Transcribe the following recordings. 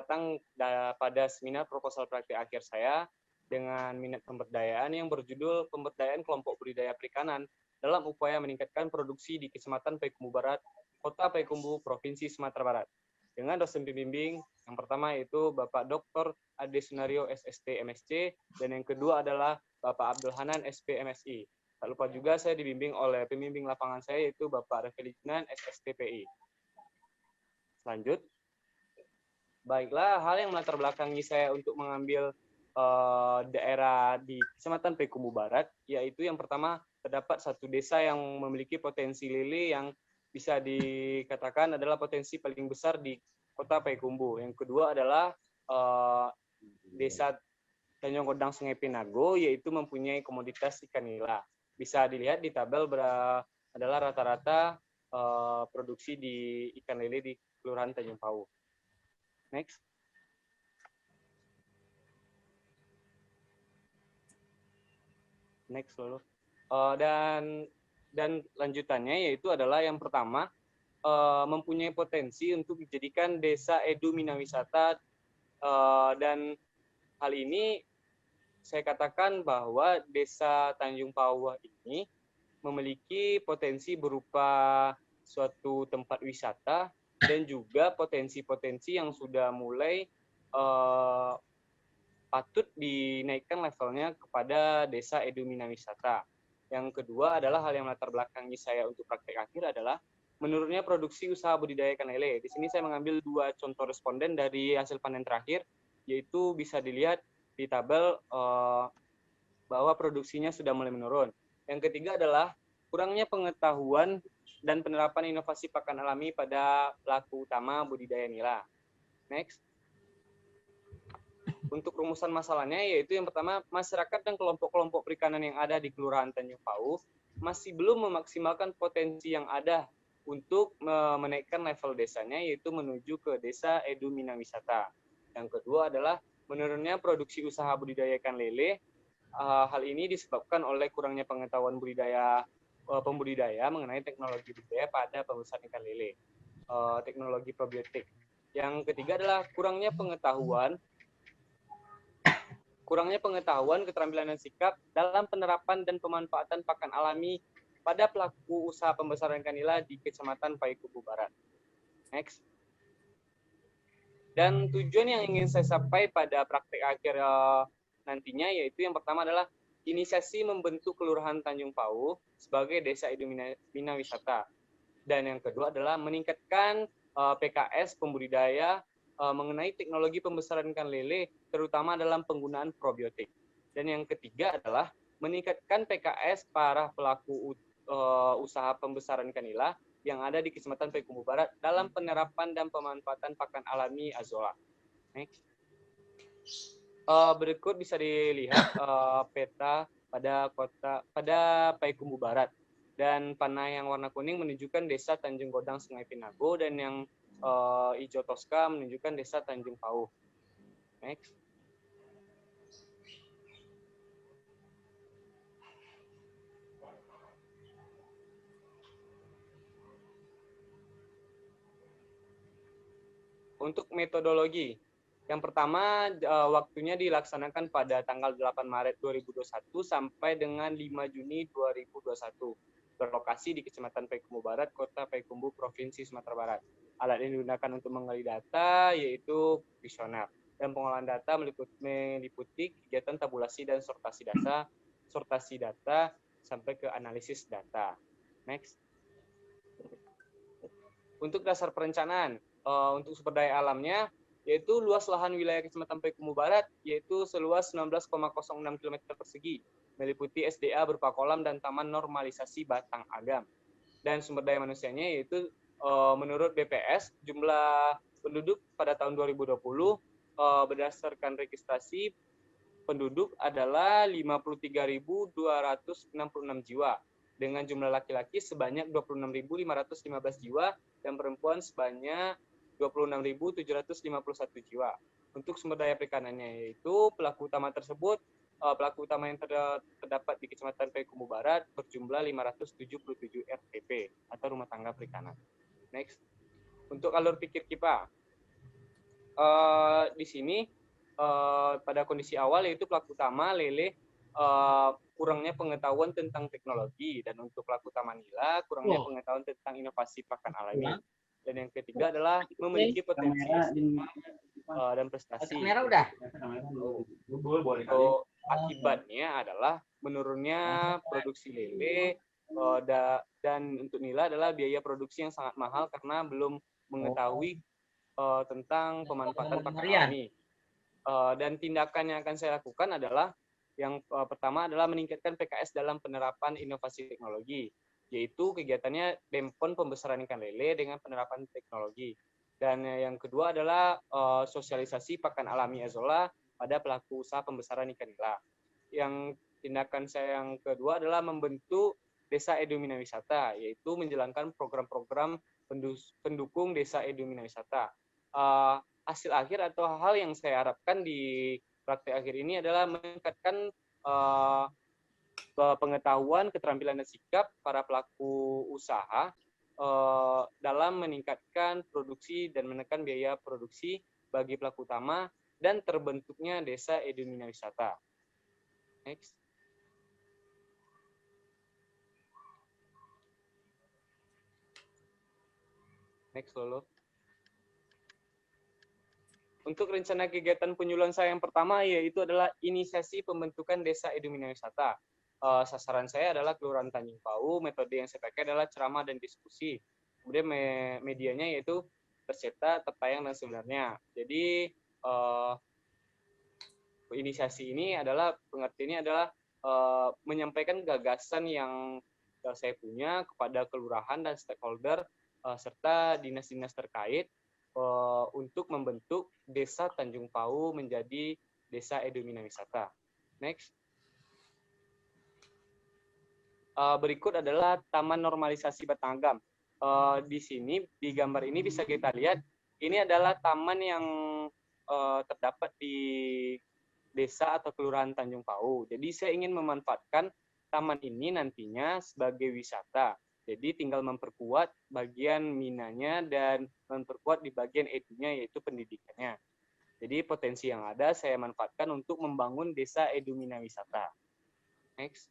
datang pada seminar proposal praktik akhir saya dengan minat pemberdayaan yang berjudul Pemberdayaan Kelompok Budidaya Perikanan dalam upaya meningkatkan produksi di Kecamatan Payakumbuh Barat, Kota Payakumbuh, Provinsi Sumatera Barat. Dengan dosen pembimbing yang pertama yaitu Bapak Dr. Ade Sunario SST MSc, dan yang kedua adalah Bapak Abdul Hanan SP MSI. Tak lupa juga saya dibimbing oleh pembimbing lapangan saya yaitu Bapak Refli Jnan SSTPI. Lanjut. Baiklah, hal yang melatar belakangi saya untuk mengambil daerah di Kecamatan Payakumbuh Barat, yaitu yang pertama terdapat satu desa yang memiliki potensi lele yang bisa dikatakan adalah potensi paling besar di Kota Payakumbuh. Yang kedua adalah desa Tanjung Godang Sungai Pinago, yaitu mempunyai komoditas ikan nila. Bisa dilihat di tabel adalah rata-rata produksi di ikan lele di Kelurahan Tanjung Pau. Next. Next dulu. Dan lanjutannya yaitu adalah yang pertama mempunyai potensi untuk dijadikan desa edu minawisata, dan hal ini saya katakan bahwa desa Tanjung Pau ini memiliki potensi berupa suatu tempat wisata dan juga potensi-potensi yang sudah mulai patut dinaikkan levelnya kepada desa edu minawisata. Yang kedua adalah hal yang melatar belakangi saya untuk praktek akhir adalah menurunnya produksi usaha budidaya ikan lele. Di sini saya mengambil 2 contoh responden dari hasil panen terakhir, yaitu bisa dilihat di tabel bahwa produksinya sudah mulai menurun. Yang ketiga adalah kurangnya pengetahuan dan penerapan inovasi pakan alami pada pelaku utama budidaya nila. Next. Untuk rumusan masalahnya yaitu yang pertama, masyarakat dan kelompok-kelompok perikanan yang ada di Kelurahan Tanjung Pau masih belum memaksimalkan potensi yang ada untuk menaikkan level desanya, yaitu menuju ke desa edu minawisata. Yang kedua adalah menurunnya produksi usaha budidaya ikan lele. Hal ini disebabkan oleh kurangnya pengetahuan pembudidaya mengenai teknologi budidaya pada pembesaran ikan lele, teknologi probiotik. Yang ketiga adalah kurangnya pengetahuan, keterampilan dan sikap dalam penerapan dan pemanfaatan pakan alami pada pelaku usaha pembesaran ikan nila di Kecamatan Payakumbuh Barat. Next. Dan tujuan yang ingin saya capai pada praktek akhir nantinya yaitu yang pertama adalah inisiasi membentuk Kelurahan Tanjung Pau sebagai desa edu minawisata. Dan yang kedua adalah meningkatkan PKS pembudidaya mengenai teknologi pembesaran ikan lele, terutama dalam penggunaan probiotik. Dan yang ketiga adalah meningkatkan PKS para pelaku usaha pembesaran ikan nila yang ada di Kecamatan Payakumbuh Barat dalam penerapan dan pemanfaatan pakan alami Azolla. Next. Berikut bisa dilihat peta pada Payakumbuh Barat, dan panah yang warna kuning menunjukkan desa Tanjung Godang Sungai Pinago, dan yang hijau toska menunjukkan desa Tanjung Pau. Next. Untuk metodologi, yang pertama waktunya dilaksanakan pada tanggal 8 Maret 2021 sampai dengan 5 Juni 2021. Berlokasi di Kecamatan Payakumbuh Barat, Kota Payakumbuh, Provinsi Sumatera Barat. Alat yang digunakan untuk menggali data yaitu kuesioner. Dan pengolahan data meliputi kegiatan tabulasi dan sortasi data sampai ke analisis data. Next. Untuk dasar perencanaan, untuk sumber daya alamnya, yaitu luas lahan wilayah Kecamatan Payakumbuh Barat, yaitu seluas 19,06 km persegi, meliputi SDA berupa kolam dan taman normalisasi Batang Agam. Dan sumber daya manusianya yaitu menurut BPS, jumlah penduduk pada tahun 2020 berdasarkan registrasi penduduk adalah 53.266 jiwa, dengan jumlah laki-laki sebanyak 26.515 jiwa dan perempuan sebanyak 26.751 jiwa. Untuk sumber daya perikanannya yaitu pelaku utama yang terdapat di Kecamatan Payakumbuh Barat berjumlah 577 RTP atau rumah tangga perikanan. Next. Untuk alur pikir pipa. Di sini pada kondisi awal yaitu pelaku utama Lele kurangnya pengetahuan tentang teknologi, dan untuk pelaku utama Nila kurangnya pengetahuan tentang inovasi pakan alami. Dan yang ketiga adalah memiliki potensi dan prestasi. Kamera udah. Akibatnya adalah menurunnya produksi lele, dan untuk Nila adalah biaya produksi yang sangat mahal karena belum mengetahui tentang pemanfaatan pakan alami. Dan tindakan yang akan saya lakukan adalah yang pertama adalah meningkatkan PKS dalam penerapan inovasi teknologi, yaitu kegiatannya Dempon pembesaran ikan lele dengan penerapan teknologi. Dan yang kedua adalah sosialisasi pakan alami Azolla pada pelaku usaha pembesaran ikan nila. Yang tindakan saya yang kedua adalah membentuk Desa Edumina Wisata, yaitu menjalankan program-program pendukung Desa Edumina Wisata. Hasil akhir atau hal yang saya harapkan di praktek akhir ini adalah meningkatkan pengetahuan, keterampilan dan sikap para pelaku usaha dalam meningkatkan produksi dan menekan biaya produksi bagi pelaku utama dan terbentuknya Desa Edumina Wisata. Next. Next Lolo. Untuk rencana kegiatan penyuluhan saya yang pertama yaitu adalah inisiasi pembentukan Desa Edumina Wisata. Sasaran saya adalah Kelurahan Tanjung Pau. Metode yang saya pakai adalah ceramah dan diskusi. Kemudian medianya yaitu tercetak, tertayang, dan sebenarnya. Jadi inisiasi ini adalah pengertiannya adalah menyampaikan gagasan yang saya punya kepada kelurahan dan stakeholder serta dinas-dinas terkait untuk membentuk Desa Tanjung Pau menjadi Desa Edumina Wisata. Next. Berikut adalah Taman Normalisasi Batanggam. Di sini, di gambar ini bisa kita lihat, ini adalah taman yang terdapat di desa atau kelurahan Tanjung Pau. Jadi saya ingin memanfaatkan taman ini nantinya sebagai wisata. Jadi tinggal memperkuat bagian minanya dan memperkuat di bagian edunya yaitu pendidikannya. Jadi potensi yang ada saya manfaatkan untuk membangun Desa Edumina Wisata. Next.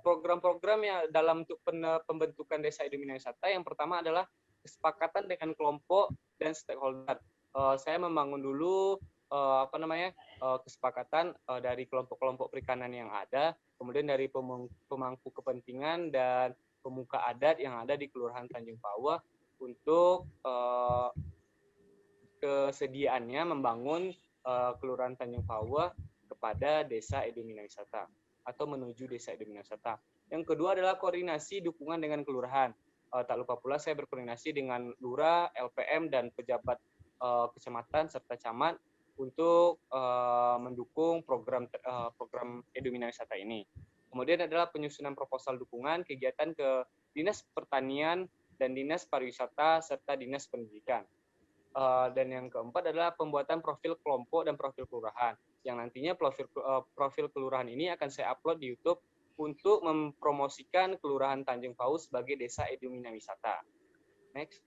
Program-program yang dalam untuk pembentukan Desa Edumina Wisata yang pertama adalah kesepakatan dengan kelompok dan stakeholder. Saya membangun dulu kesepakatan dari kelompok-kelompok perikanan yang ada, kemudian dari pemangku kepentingan dan pemuka adat yang ada di Kelurahan Tanjung Pau untuk kesediaannya membangun Kelurahan Tanjung Pau kepada Desa Edumina Wisata atau menuju Desa Edumina Wisata. Yang kedua adalah koordinasi dukungan dengan kelurahan. Tak lupa pula saya berkoordinasi dengan Lurah, LPM, dan pejabat kecamatan serta camat untuk mendukung program Edumina Wisata ini. Kemudian adalah penyusunan proposal dukungan kegiatan ke Dinas Pertanian dan Dinas Pariwisata serta Dinas Pendidikan. Dan yang keempat adalah pembuatan profil kelompok dan profil kelurahan. Yang nantinya profil kelurahan ini akan saya upload di YouTube untuk mempromosikan Kelurahan Tanjung Pau sebagai Desa Edumina Wisata. Next.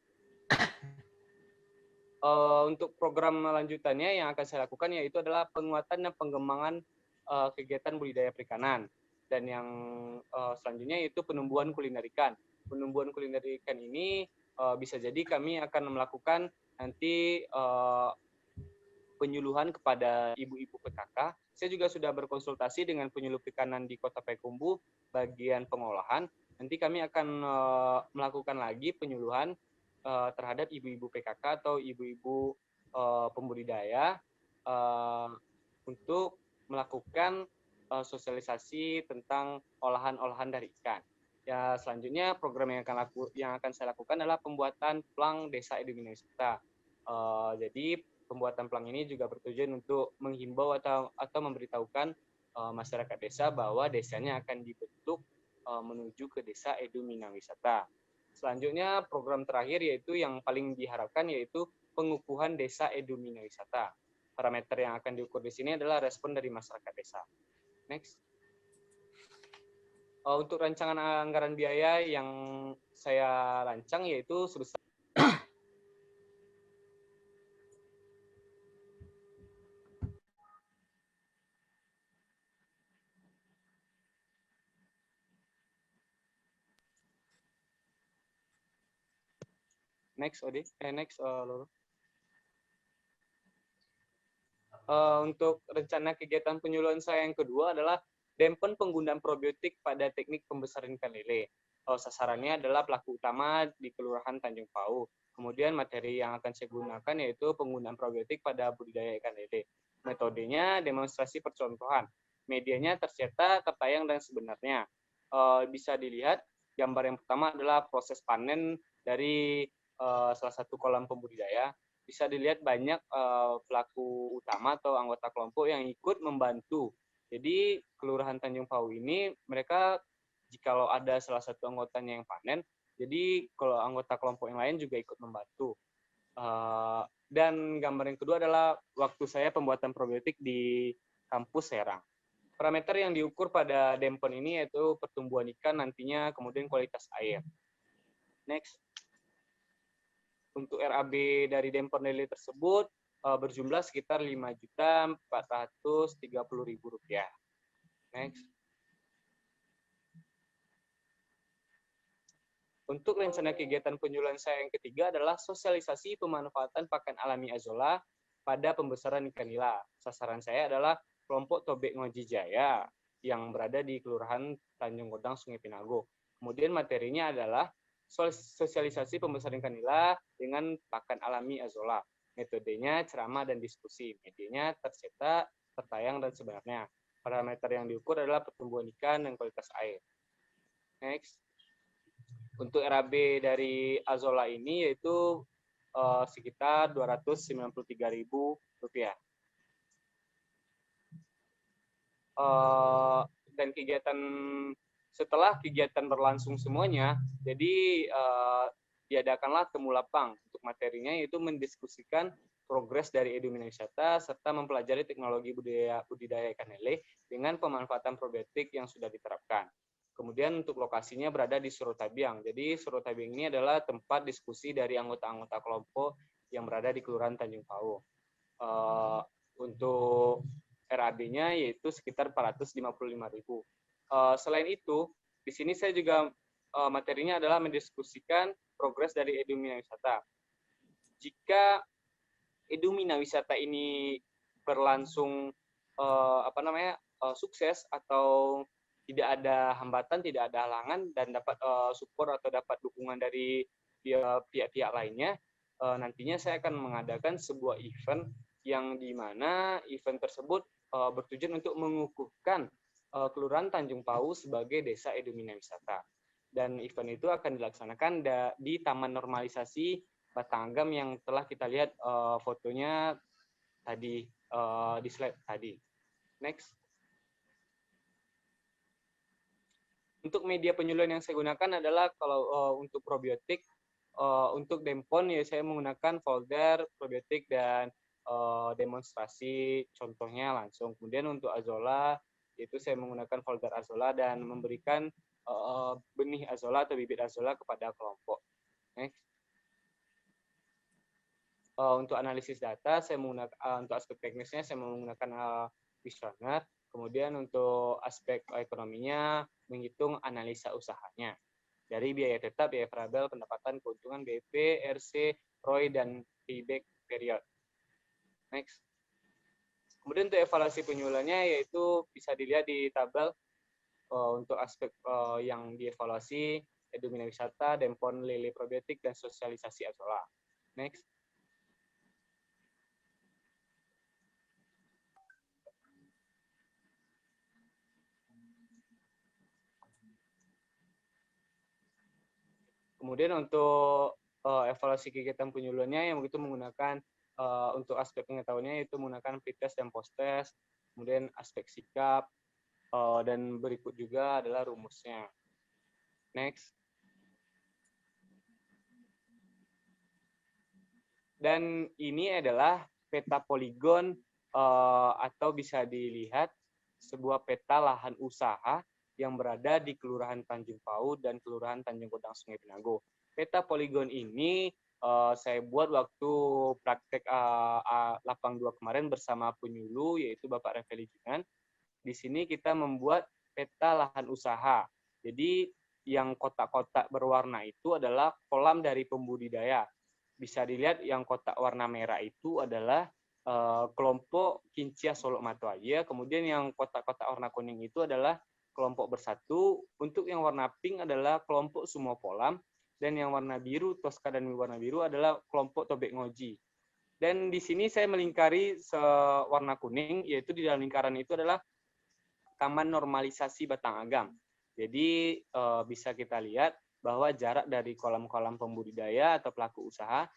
Untuk program lanjutannya yang akan saya lakukan yaitu adalah penguatan dan pengembangan kegiatan budidaya perikanan. Dan yang selanjutnya yaitu penumbuhan kuliner ikan. Penumbuhan kuliner ikan ini bisa jadi kami akan melakukan nanti penyuluhan kepada ibu-ibu PKK. Saya juga sudah berkonsultasi dengan penyuluh perikanan di Kota Payakumbuh bagian pengolahan. Nanti kami akan melakukan lagi penyuluhan terhadap ibu-ibu PKK atau ibu-ibu pembudidaya untuk melakukan sosialisasi tentang olahan-olahan dari ikan. Ya, selanjutnya program yang akan saya lakukan adalah pembuatan plang Desa Edumina Wisata. Jadi pembuatan plang ini juga bertujuan untuk menghimbau atau memberitahukan masyarakat desa bahwa desanya akan dibentuk menuju ke Desa Edumina Wisata. Selanjutnya program terakhir yaitu yang paling diharapkan yaitu pengukuhan Desa Edumina Wisata. Parameter yang akan diukur di sini adalah respon dari masyarakat desa. Next. Untuk rancangan anggaran biaya yang saya rancang yaitu sebesar next Odi, next Lolo. Untuk rencana kegiatan penyuluhan saya yang kedua adalah dampen penggunaan probiotik pada teknik pembesaran ikan lele. Sasarannya adalah pelaku utama di Kelurahan Tanjung Pau. Kemudian materi yang akan saya gunakan yaitu penggunaan probiotik pada budidaya ikan lele. Metodenya demonstrasi percontohan. Medianya tercetak, tertayang, dan sebenarnya. Bisa dilihat gambar yang pertama adalah proses panen dari salah satu kolam pembudidaya. Bisa dilihat banyak pelaku utama atau anggota kelompok yang ikut membantu. Jadi Kelurahan Tanjung Pau ini mereka jikalau ada salah satu anggotanya yang panen, jadi kalau anggota kelompok yang lain juga ikut membantu. Dan gambar yang kedua adalah waktu saya pembuatan probiotik di kampus Serang. Parameter yang diukur pada dampen ini yaitu pertumbuhan ikan nantinya, kemudian kualitas air. Next. Untuk RAB dari damper lele tersebut berjumlah sekitar Rp5.430.000. Next. Untuk rencana kegiatan penyuluhan saya yang ketiga adalah sosialisasi pemanfaatan pakan alami azolla pada pembesaran ikan nila. Sasaran saya adalah kelompok Tobek Ngoji Jaya yang berada di Kelurahan Tanjung Godang, Sungai Pinago. Kemudian materinya adalah sosialisasi pembesaran ikan nila dengan pakan alami azolla. Metodenya ceramah dan diskusi. Medianya tercetak, tertayang, dan sebenarnya. Parameter yang diukur adalah pertumbuhan ikan dan kualitas air. Next. Untuk RAB dari azolla ini yaitu sekitar Rp293.000. Dan setelah kegiatan berlangsung semuanya, jadi diadakanlah temu lapang untuk materinya, yaitu mendiskusikan progres dari Edumina Wisata serta mempelajari teknologi budidaya ikan lele dengan pemanfaatan probiotik yang sudah diterapkan. Kemudian untuk lokasinya berada di Surotabiang. Jadi Surotabiang ini adalah tempat diskusi dari anggota-anggota kelompok yang berada di Kelurahan Tanjung Pau. Untuk RAB-nya yaitu sekitar 455.000. Selain itu, di sini saya juga materinya adalah mendiskusikan progres dari Edumina Wisata. Jika Edumina Wisata ini berlangsung sukses atau tidak ada hambatan, tidak ada halangan, dan dapat support atau dapat dukungan dari pihak-pihak lainnya, nantinya saya akan mengadakan sebuah event yang dimana event tersebut bertujuan untuk mengukuhkan Kelurahan Tanjung Pau sebagai desa Edumina Wisata. Dan event itu akan dilaksanakan di Taman Normalisasi Batanggam yang telah kita lihat fotonya tadi di slide tadi. Next. Untuk media penyuluhan yang saya gunakan adalah kalau untuk probiotik, untuk Dempon ya saya menggunakan folder probiotik dan demonstrasi contohnya langsung. Kemudian untuk azolla itu saya menggunakan folder azolla dan memberikan benih azolla atau bibit azolla kepada kelompok. Next. Untuk analisis data saya menggunakan untuk aspek teknisnya saya menggunakan visioner. Kemudian untuk aspek ekonominya menghitung analisa usahanya dari biaya tetap, biaya variabel, pendapatan, keuntungan, BIP, RC, ROI, dan payback period. Next. Kemudian untuk evaluasi penyuluhannya yaitu bisa dilihat di tabel untuk aspek yang dievaluasi Edumina Wisata, Dempon Lele Probiotik, dan sosialisasi azolla. Next. Kemudian untuk evaluasi kegiatan penyuluhannya yang begitu menggunakan untuk aspek pengetahuannya itu menggunakan pretest dan post-test, kemudian aspek sikap, dan berikut juga adalah rumusnya. Next. Dan ini adalah peta poligon atau bisa dilihat sebuah peta lahan usaha yang berada di Kelurahan Tanjung Pau dan Kelurahan Tanjung Kodang Sungai Pinago. Peta poligon ini saya buat waktu praktek lapang 2 kemarin bersama penyuluh, yaitu Bapak Refeli Junan. Di sini kita membuat peta lahan usaha. Jadi yang kotak-kotak berwarna itu adalah kolam dari pembudidaya. Bisa dilihat yang kotak warna merah itu adalah kelompok Kincia Solok Matuaja, kemudian yang kotak-kotak warna kuning itu adalah kelompok Bersatu, untuk yang warna pink adalah kelompok Sumopolam, dan yang warna biru, Tosca dan warna biru adalah kelompok Tobek Ngoji. Dan di sini saya melingkari warna kuning, yaitu di dalam lingkaran itu adalah Taman Normalisasi Batang Agam. Jadi bisa kita lihat bahwa jarak dari kolam-kolam pembudidaya atau pelaku usaha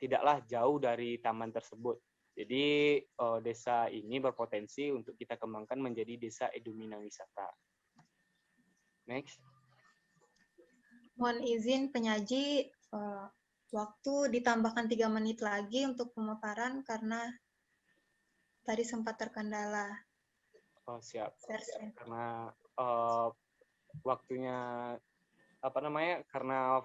tidaklah jauh dari taman tersebut. Jadi desa ini berpotensi untuk kita kembangkan menjadi desa edumina wisata. Next. Mohon izin penyaji, waktu ditambahkan 3 menit lagi untuk pemaparan karena tadi sempat terkendala. Oh siap. Karena waktunya karena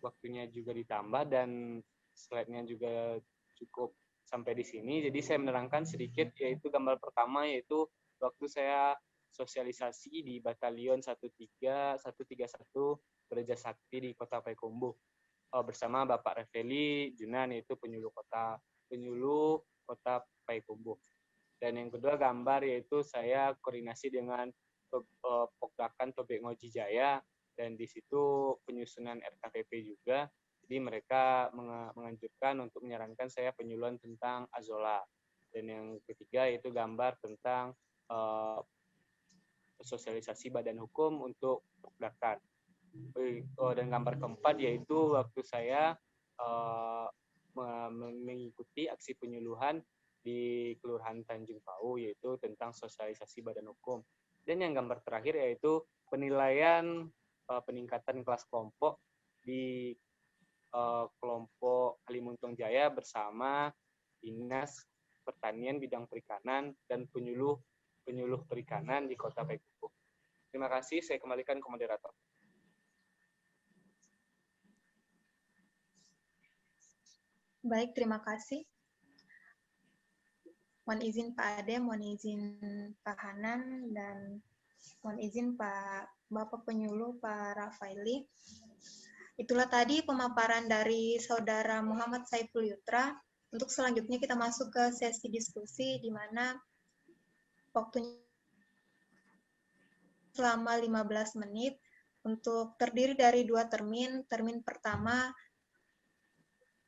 waktunya juga ditambah dan slide-nya juga cukup sampai di sini. Jadi saya menerangkan sedikit, yaitu gambar pertama, yaitu waktu saya sosialisasi di Batalion 131 Gereja Sakti di Kota Payakumbuh bersama Bapak Refeli Junan, yaitu penyuluh Kota Payakumbuh. Dan yang kedua gambar yaitu saya koordinasi dengan Pokdakan Tobek Ngoji Jaya, dan di situ penyusunan RKPP juga. Jadi mereka menganjurkan untuk menyarankan saya penyuluhan tentang azola. Dan yang ketiga yaitu gambar tentang sosialisasi badan hukum untuk Pokdakan. Dan gambar keempat yaitu waktu saya mengikuti aksi penyuluhan di Kelurahan Tanjung Pau, yaitu tentang sosialisasi badan hukum. Dan yang gambar terakhir yaitu penilaian peningkatan kelas kelompok di kelompok Kalimuntung Jaya bersama Dinas Pertanian Bidang Perikanan dan penyuluh perikanan di Kota Payakumbuh. Terima kasih, saya kembalikan ke moderator. Baik, terima kasih. Mohon izin Pak Ade, mohon izin Pak Hanan, dan mohon izin Bapak Penyuluh Pak Rafaeli. Itulah tadi pemaparan dari Saudara Muhammad Saiful Yutra. Untuk selanjutnya kita masuk ke sesi diskusi di mana waktunya selama 15 menit untuk terdiri dari 2 termin. Termin pertama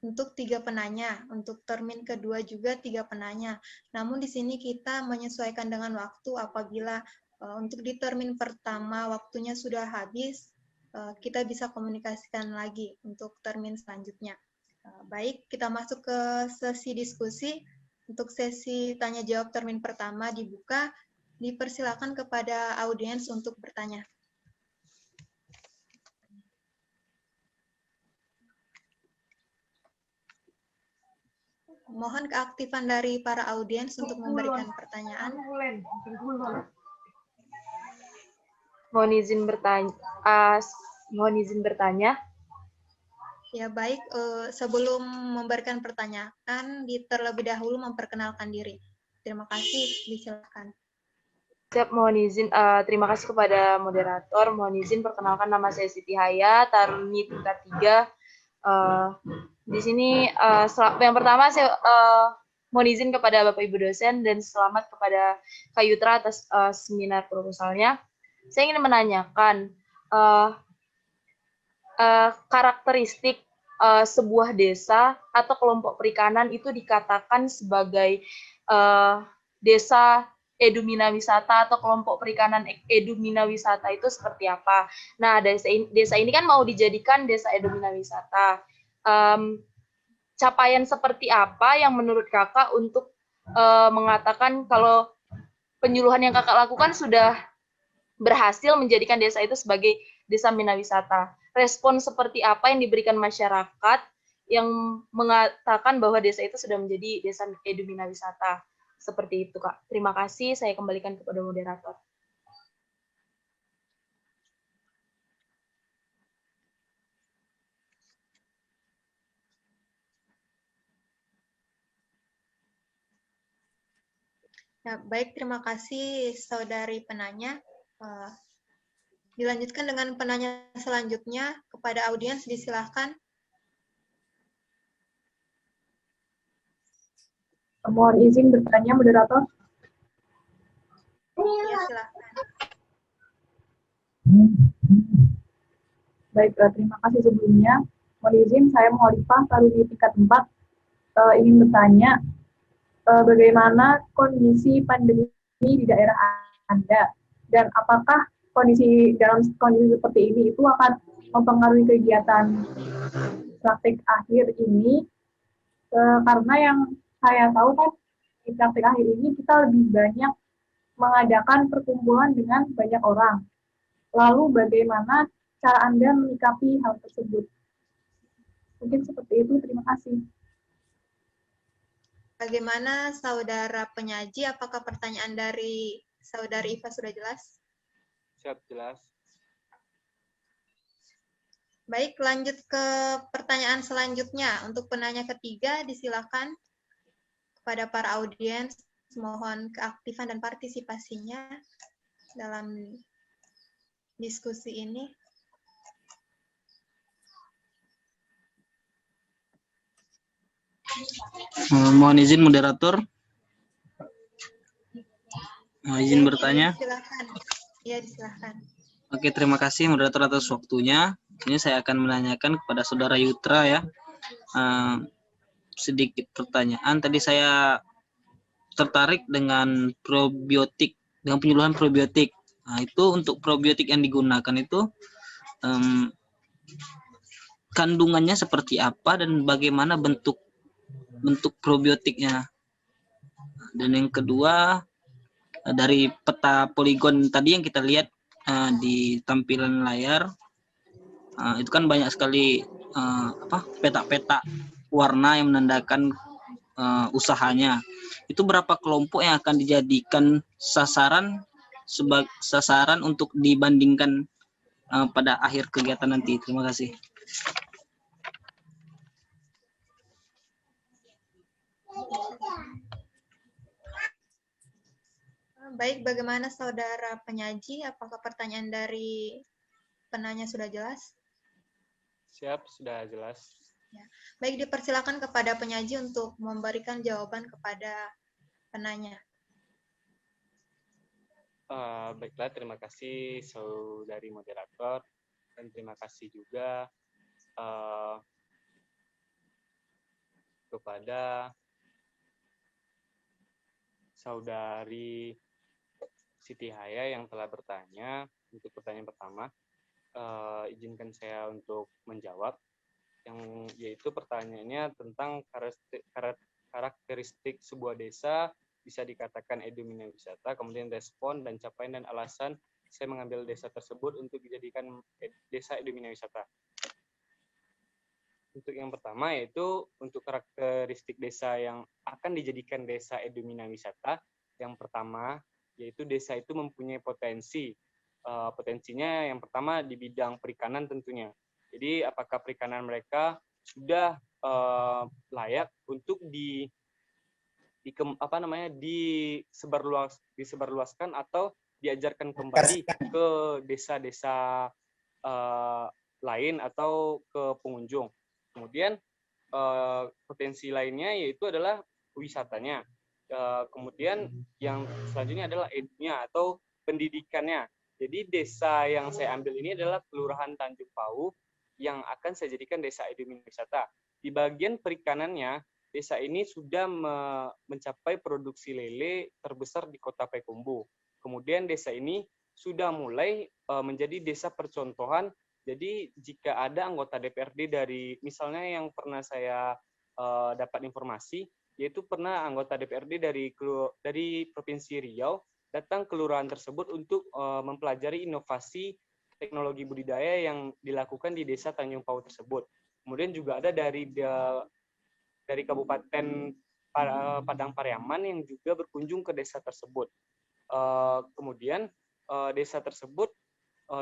untuk 3 penanya, untuk termin kedua juga 3 penanya. Namun di sini kita menyesuaikan dengan waktu apabila untuk di termin pertama waktunya sudah habis, kita bisa komunikasikan lagi untuk termin selanjutnya. Baik, kita masuk ke sesi diskusi. Untuk sesi tanya jawab termin pertama dibuka. Dipersilakan kepada audiens untuk bertanya. Mohon keaktifan dari para audiens untuk memberikan pertanyaan. Mohon izin bertanya. Ya baik, sebelum memberikan pertanyaan, terlebih dahulu memperkenalkan diri. Terima kasih, disilakan. Siap, mohon izin. Terima kasih kepada moderator. Mohon izin perkenalkan, nama saya Siti Haya, Taruni tingkat 3. Di sini yang pertama saya mohon izin kepada Bapak Ibu dosen dan selamat kepada Kak Yutra atas seminar proposalnya. Saya ingin menanyakan karakteristik sebuah desa atau kelompok perikanan itu dikatakan sebagai desa edumina wisata atau kelompok perikanan edumina wisata itu seperti apa? Nah, desa ini kan mau dijadikan desa edumina wisata. Capaian seperti apa yang menurut kakak untuk mengatakan kalau penyuluhan yang kakak lakukan sudah berhasil menjadikan desa itu sebagai desa minawisata? Respon seperti apa yang diberikan masyarakat yang mengatakan bahwa desa itu sudah menjadi desa edumina wisata? Seperti itu, Kak. Terima kasih, saya kembalikan kepada moderator. Ya, baik, terima kasih saudari penanya. Dilanjutkan dengan penanya selanjutnya. Kepada audiens disilahkan. Mohon izin bertanya, moderator. Ya, silahkan. Baik, terima kasih sebelumnya. Mohon izin, saya Muharifah, Taruni tingkat 4, ingin bertanya, bagaimana kondisi pandemi di daerah Anda, dan apakah dalam kondisi seperti ini itu akan mempengaruhi kegiatan praktik akhir ini, karena yang saya tahu kan di praktik akhir ini kita lebih banyak mengadakan perkumpulan dengan banyak orang. Lalu bagaimana cara Anda menyikapi hal tersebut? Mungkin seperti itu, terima kasih. Bagaimana saudara penyaji? Apakah pertanyaan dari saudari Iva sudah jelas? Siap, jelas. Baik, lanjut ke pertanyaan selanjutnya. Untuk penanya ketiga, disilakan kepada para audiens, mohon keaktifan dan partisipasinya dalam diskusi ini. Mohon izin moderator. Izin Ya, bertanya. Silakan. Ya, disilahkan. Oke, terima kasih moderator atas waktunya. Ini saya akan menanyakan kepada saudara Yutra ya. Sedikit pertanyaan. Tadi saya tertarik dengan probiotik, dengan penyuluhan probiotik. Nah, itu untuk probiotik yang digunakan itu kandungannya seperti apa dan bagaimana bentuk probiotiknya. Dan yang kedua, dari peta poligon tadi yang kita lihat di tampilan layar, itu kan banyak sekali peta-peta warna yang menandakan usahanya. Itu berapa kelompok yang akan dijadikan sasaran untuk dibandingkan pada akhir kegiatan nanti? Terima kasih. Baik, bagaimana saudara penyaji? Apakah pertanyaan dari penanya sudah jelas? Siap, sudah jelas. Ya. Baik, dipersilakan kepada penyaji untuk memberikan jawaban kepada penanya. Baiklah, terima kasih saudari moderator, dan terima kasih juga kepada saudari Siti Haya yang telah bertanya. Untuk pertanyaan pertama, izinkan saya untuk menjawab, yaitu pertanyaannya tentang karakteristik sebuah desa bisa dikatakan edumina wisata, kemudian respon dan capaian dan alasan saya mengambil desa tersebut untuk dijadikan desa edumina wisata. Untuk yang pertama yaitu untuk karakteristik desa yang akan dijadikan desa edumina wisata, yang pertama yaitu desa itu mempunyai potensi. Potensinya yang pertama di bidang perikanan tentunya. Jadi apakah perikanan mereka sudah layak untuk disebarluaskan atau diajarkan kembali ke desa-desa lain atau ke pengunjung. Kemudian potensi lainnya yaitu adalah wisatanya. Kemudian yang selanjutnya adalah edunya atau pendidikannya. Jadi desa yang saya ambil ini adalah Kelurahan Tanjung Pau yang akan saya jadikan desa edumina wisata. Di bagian perikanannya, desa ini sudah mencapai produksi lele terbesar di Kota Payakumbuh. Kemudian desa ini sudah mulai menjadi desa percontohan. Jadi jika ada anggota DPRD dari, misalnya yang pernah saya dapat informasi, yaitu pernah anggota DPRD dari Provinsi Riau datang ke kelurahan tersebut untuk mempelajari inovasi teknologi budidaya yang dilakukan di desa Tanjung Pau tersebut. Kemudian juga ada dari Kabupaten Padang Pariaman yang juga berkunjung ke desa tersebut. Kemudian desa tersebut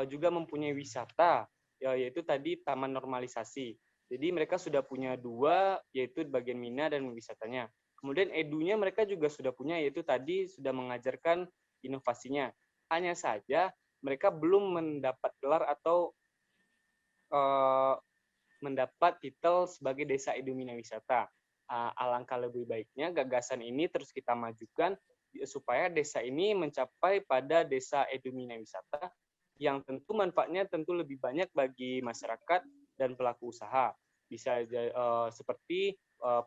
juga mempunyai wisata, yaitu tadi Taman Normalisasi. Jadi mereka sudah punya dua, yaitu bagian mina dan wisatanya. Kemudian edunya mereka juga sudah punya, yaitu tadi sudah mengajarkan inovasinya. Hanya saja mereka belum mendapat gelar atau mendapat titel sebagai Desa Edumina Wisata. Alangkah lebih baiknya gagasan ini terus kita majukan supaya desa ini mencapai pada Desa Edumina Wisata yang tentu manfaatnya tentu lebih banyak bagi masyarakat dan pelaku usaha. Bisa seperti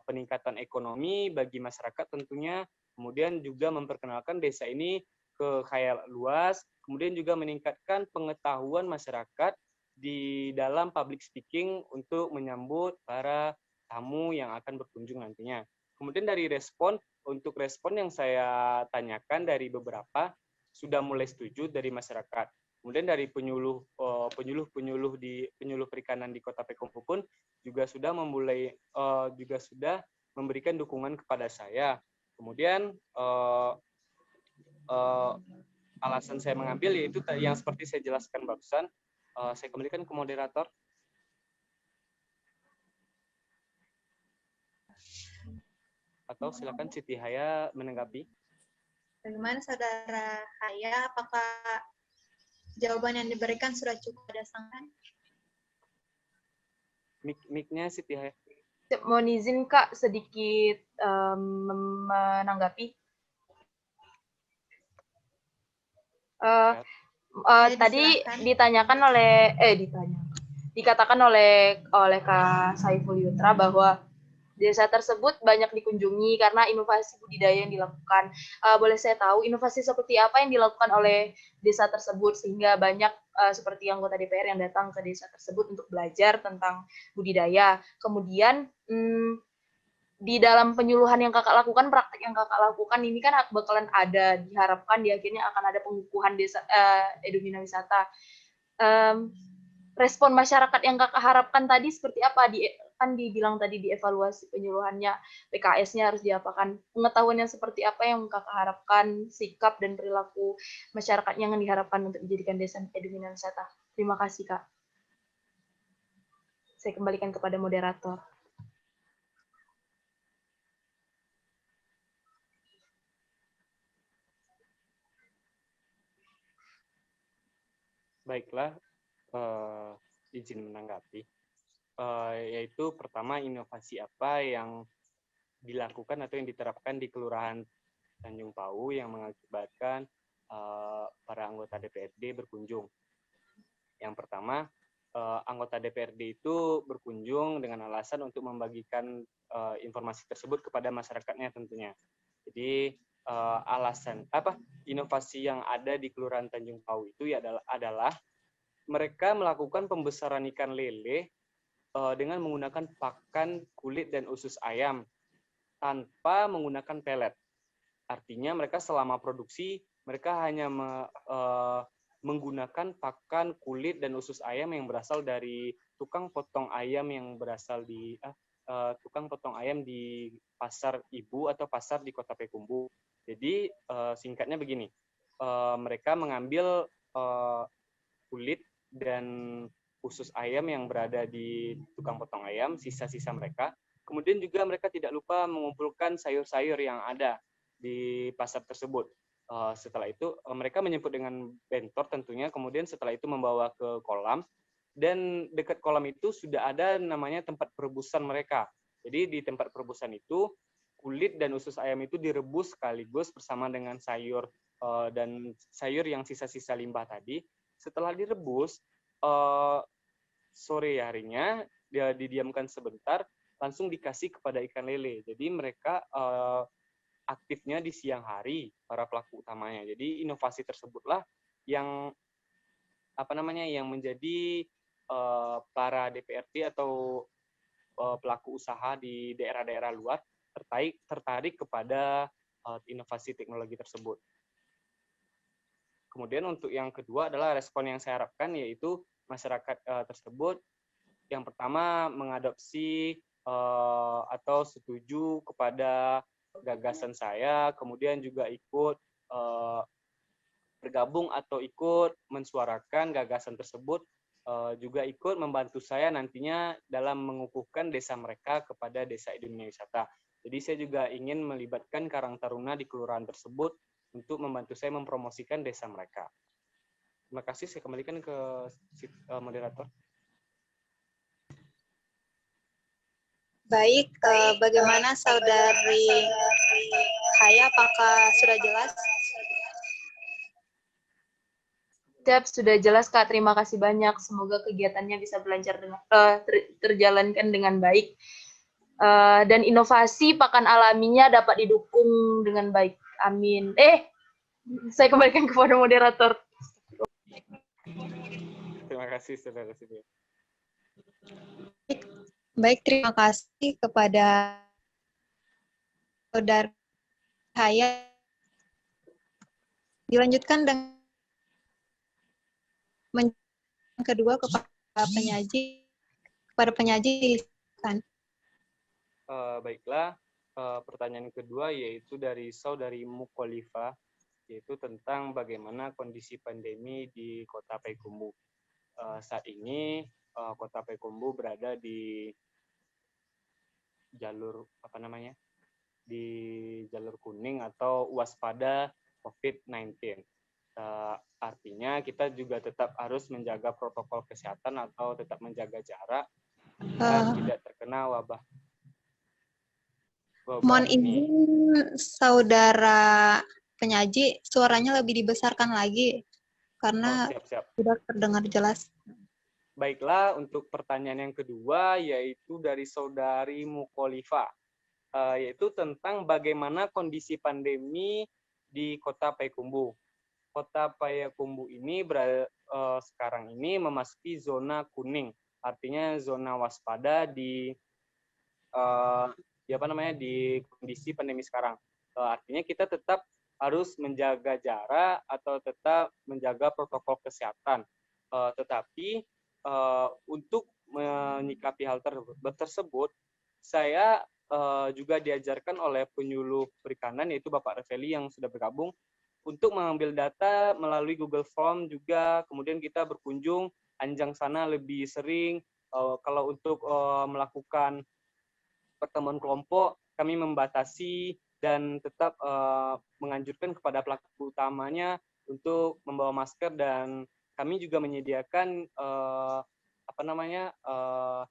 peningkatan ekonomi bagi masyarakat tentunya, kemudian juga memperkenalkan desa ini ke khayal luas, kemudian juga meningkatkan pengetahuan masyarakat di dalam public speaking untuk menyambut para tamu yang akan berkunjung nantinya. Kemudian dari respon, untuk respon yang saya tanyakan dari beberapa, sudah mulai setuju dari masyarakat. Kemudian dari penyuluh perikanan di Kota Payakumbuh pun juga sudah memberikan dukungan kepada saya. Kemudian alasan saya mengambil yaitu yang seperti saya jelaskan barusan. Saya kembalikan ke moderator. Atau silakan Siti Haya menanggapi. Bagaimana Saudara Haya? Apakah jawaban yang diberikan sudah cukup berdasarkan? Mic-nya Siti Haya. Mohon izin Kak sedikit menanggapi. Tadi dikatakan oleh Kak Saiful Yutra bahwa desa tersebut banyak dikunjungi karena inovasi budidaya yang dilakukan. Boleh saya tahu inovasi seperti apa yang dilakukan oleh desa tersebut sehingga banyak seperti anggota DPR yang datang ke desa tersebut untuk belajar tentang budidaya. Kemudian di dalam penyuluhan yang kakak lakukan, praktek yang kakak lakukan ini kan bakalan ada, diharapkan di akhirnya akan ada pengukuhan desa Edumina Wisata. Respon masyarakat yang kakak harapkan tadi seperti apa? Kan dibilang tadi dievaluasi penyuluhannya, PKS-nya harus diapakan, pengetahuannya seperti apa yang kakak harapkan, sikap dan perilaku masyarakat yang diharapkan untuk dijadikan desa Edumina Wisata. Terima kasih Kak. Saya kembalikan kepada moderator. Baiklah, izin menanggapi. Yaitu pertama, inovasi apa yang dilakukan atau yang diterapkan di Kelurahan Tanjung Pau yang mengakibatkan para anggota DPRD berkunjung. Yang pertama, anggota DPRD itu berkunjung dengan alasan untuk membagikan informasi tersebut kepada masyarakatnya tentunya. Jadi inovasi yang ada di Kelurahan Tanjung Pau itu adalah mereka melakukan pembesaran ikan lele dengan menggunakan pakan, kulit, dan usus ayam tanpa menggunakan pelet. Artinya mereka selama produksi, mereka hanya menggunakan pakan, kulit, dan usus ayam yang berasal dari tukang potong ayam yang berasal di tukang potong ayam di pasar ibu atau pasar di Kota Payakumbuh. Jadi singkatnya begini, mereka mengambil kulit dan usus ayam yang berada di tukang potong ayam, sisa-sisa mereka. Kemudian juga mereka tidak lupa mengumpulkan sayur-sayur yang ada di pasar tersebut. Setelah itu mereka menjemput dengan bentor tentunya, kemudian setelah itu membawa ke kolam, dan dekat kolam itu sudah ada namanya tempat perebusan mereka. Jadi di tempat perebusan itu kulit dan usus ayam itu direbus sekaligus bersama dengan sayur dan sayur yang sisa-sisa limbah tadi. Setelah direbus, sore harinya dia didiamkan sebentar, langsung dikasih kepada ikan lele. Jadi mereka aktifnya di siang hari, para pelaku utamanya. Jadi inovasi tersebutlah yang yang menjadi para DPRD atau pelaku usaha di daerah-daerah luar tertarik kepada inovasi teknologi tersebut. Kemudian untuk yang kedua adalah respon yang saya harapkan, yaitu masyarakat tersebut yang pertama mengadopsi atau setuju kepada gagasan saya, kemudian juga ikut bergabung atau ikut mensuarakan gagasan tersebut, juga ikut membantu saya nantinya dalam mengukuhkan desa mereka kepada Desa Edumina Wisata. Jadi saya juga ingin melibatkan Karang Taruna di kelurahan tersebut untuk membantu saya mempromosikan desa mereka. Terima kasih, saya kembalikan ke moderator. Baik, bagaimana Saudari Haya, apakah sudah jelas? Siap, sudah jelas Kak. Terima kasih banyak. Semoga kegiatannya bisa terjalankan dengan baik. Dan inovasi pakan alaminya dapat didukung dengan baik. Amin. Saya kembalikan kepada moderator. Terima kasih, Saudara Siti. Baik, terima kasih kepada Saudara Haya. Dilanjutkan dengan kedua kepada penyaji. Baiklah, pertanyaan kedua yaitu dari Saudari Mukolifa, yaitu tentang bagaimana kondisi pandemi di Kota Payakumbuh. Saat ini Kota Payakumbuh berada di jalur di jalur kuning atau waspada COVID-19. Artinya kita juga tetap harus menjaga protokol kesehatan atau tetap menjaga jarak agar tidak terkena wabah Mohon ini. izin Saudara penyaji, suaranya lebih dibesarkan lagi karena Siap. tidak terdengar jelas. Baiklah, untuk pertanyaan yang kedua yaitu dari Saudari Mukolifa, yaitu tentang bagaimana kondisi pandemi di Kota Payakumbuh. Kota Payakumbuh ini sekarang ini memasuki zona kuning, artinya zona waspada di kondisi pandemi sekarang. Artinya kita tetap harus menjaga jarak atau tetap menjaga protokol kesehatan. Tetapi untuk menyikapi hal tersebut, saya juga diajarkan oleh penyuluh perikanan yaitu Bapak Reveli yang sudah bergabung untuk mengambil data melalui Google Form juga, kemudian kita berkunjung anjang sana lebih sering. Kalau untuk melakukan pertemuan kelompok, kami membatasi dan tetap menganjurkan kepada pelaku utamanya untuk membawa masker, dan kami juga menyediakan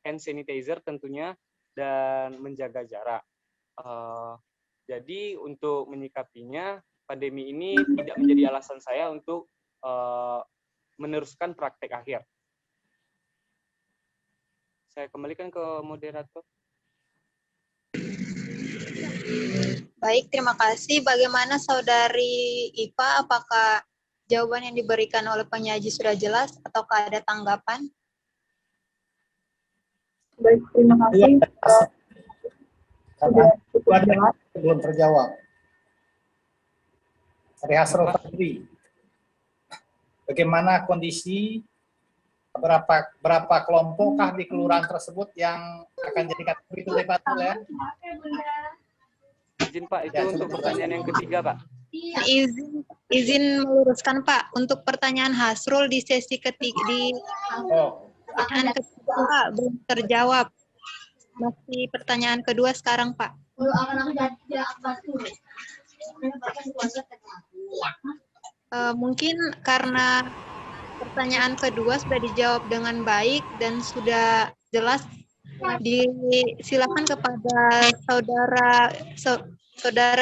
hand sanitizer tentunya dan menjaga jarak. Jadi untuk menyikapinya, pandemi ini tidak menjadi alasan saya untuk meneruskan praktek akhir. Saya kembalikan ke moderator. Baik, terima kasih. Bagaimana Saudari Ipa, apakah jawaban yang diberikan oleh penyaji sudah jelas ataukah ada tanggapan? Baik, terima kasih. Sudah cukup jelas. Belum terjawab. Dari Hasrul Fadli, bagaimana kondisi berapa kelompokkah di kelurahan tersebut yang akan jadi kategori itu Pak ya? Izin Pak, itu untuk pertanyaan yang ketiga Pak. Izin meluruskan Pak, untuk pertanyaan Hasrul di sesi ketiga pertanyaan ketiga Pak belum terjawab. Masih pertanyaan kedua sekarang Pak. Mungkin karena pertanyaan kedua sudah dijawab dengan baik dan sudah jelas, disilakan kepada Saudara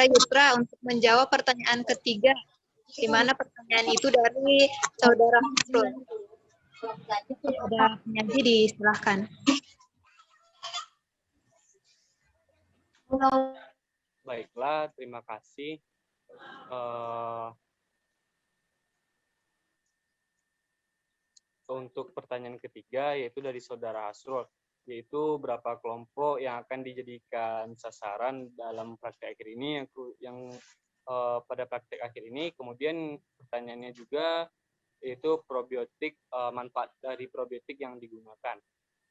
Yutra untuk menjawab pertanyaan ketiga, di mana pertanyaan itu dari Saudara Hasrul. Kepada penyaji disilakan. Baiklah, terima kasih. Untuk pertanyaan ketiga yaitu dari Saudara Hasrul, yaitu berapa kelompok yang akan dijadikan sasaran dalam praktek akhir ini yang pada praktek akhir ini. Kemudian pertanyaannya juga yaitu probiotik, manfaat dari probiotik yang digunakan.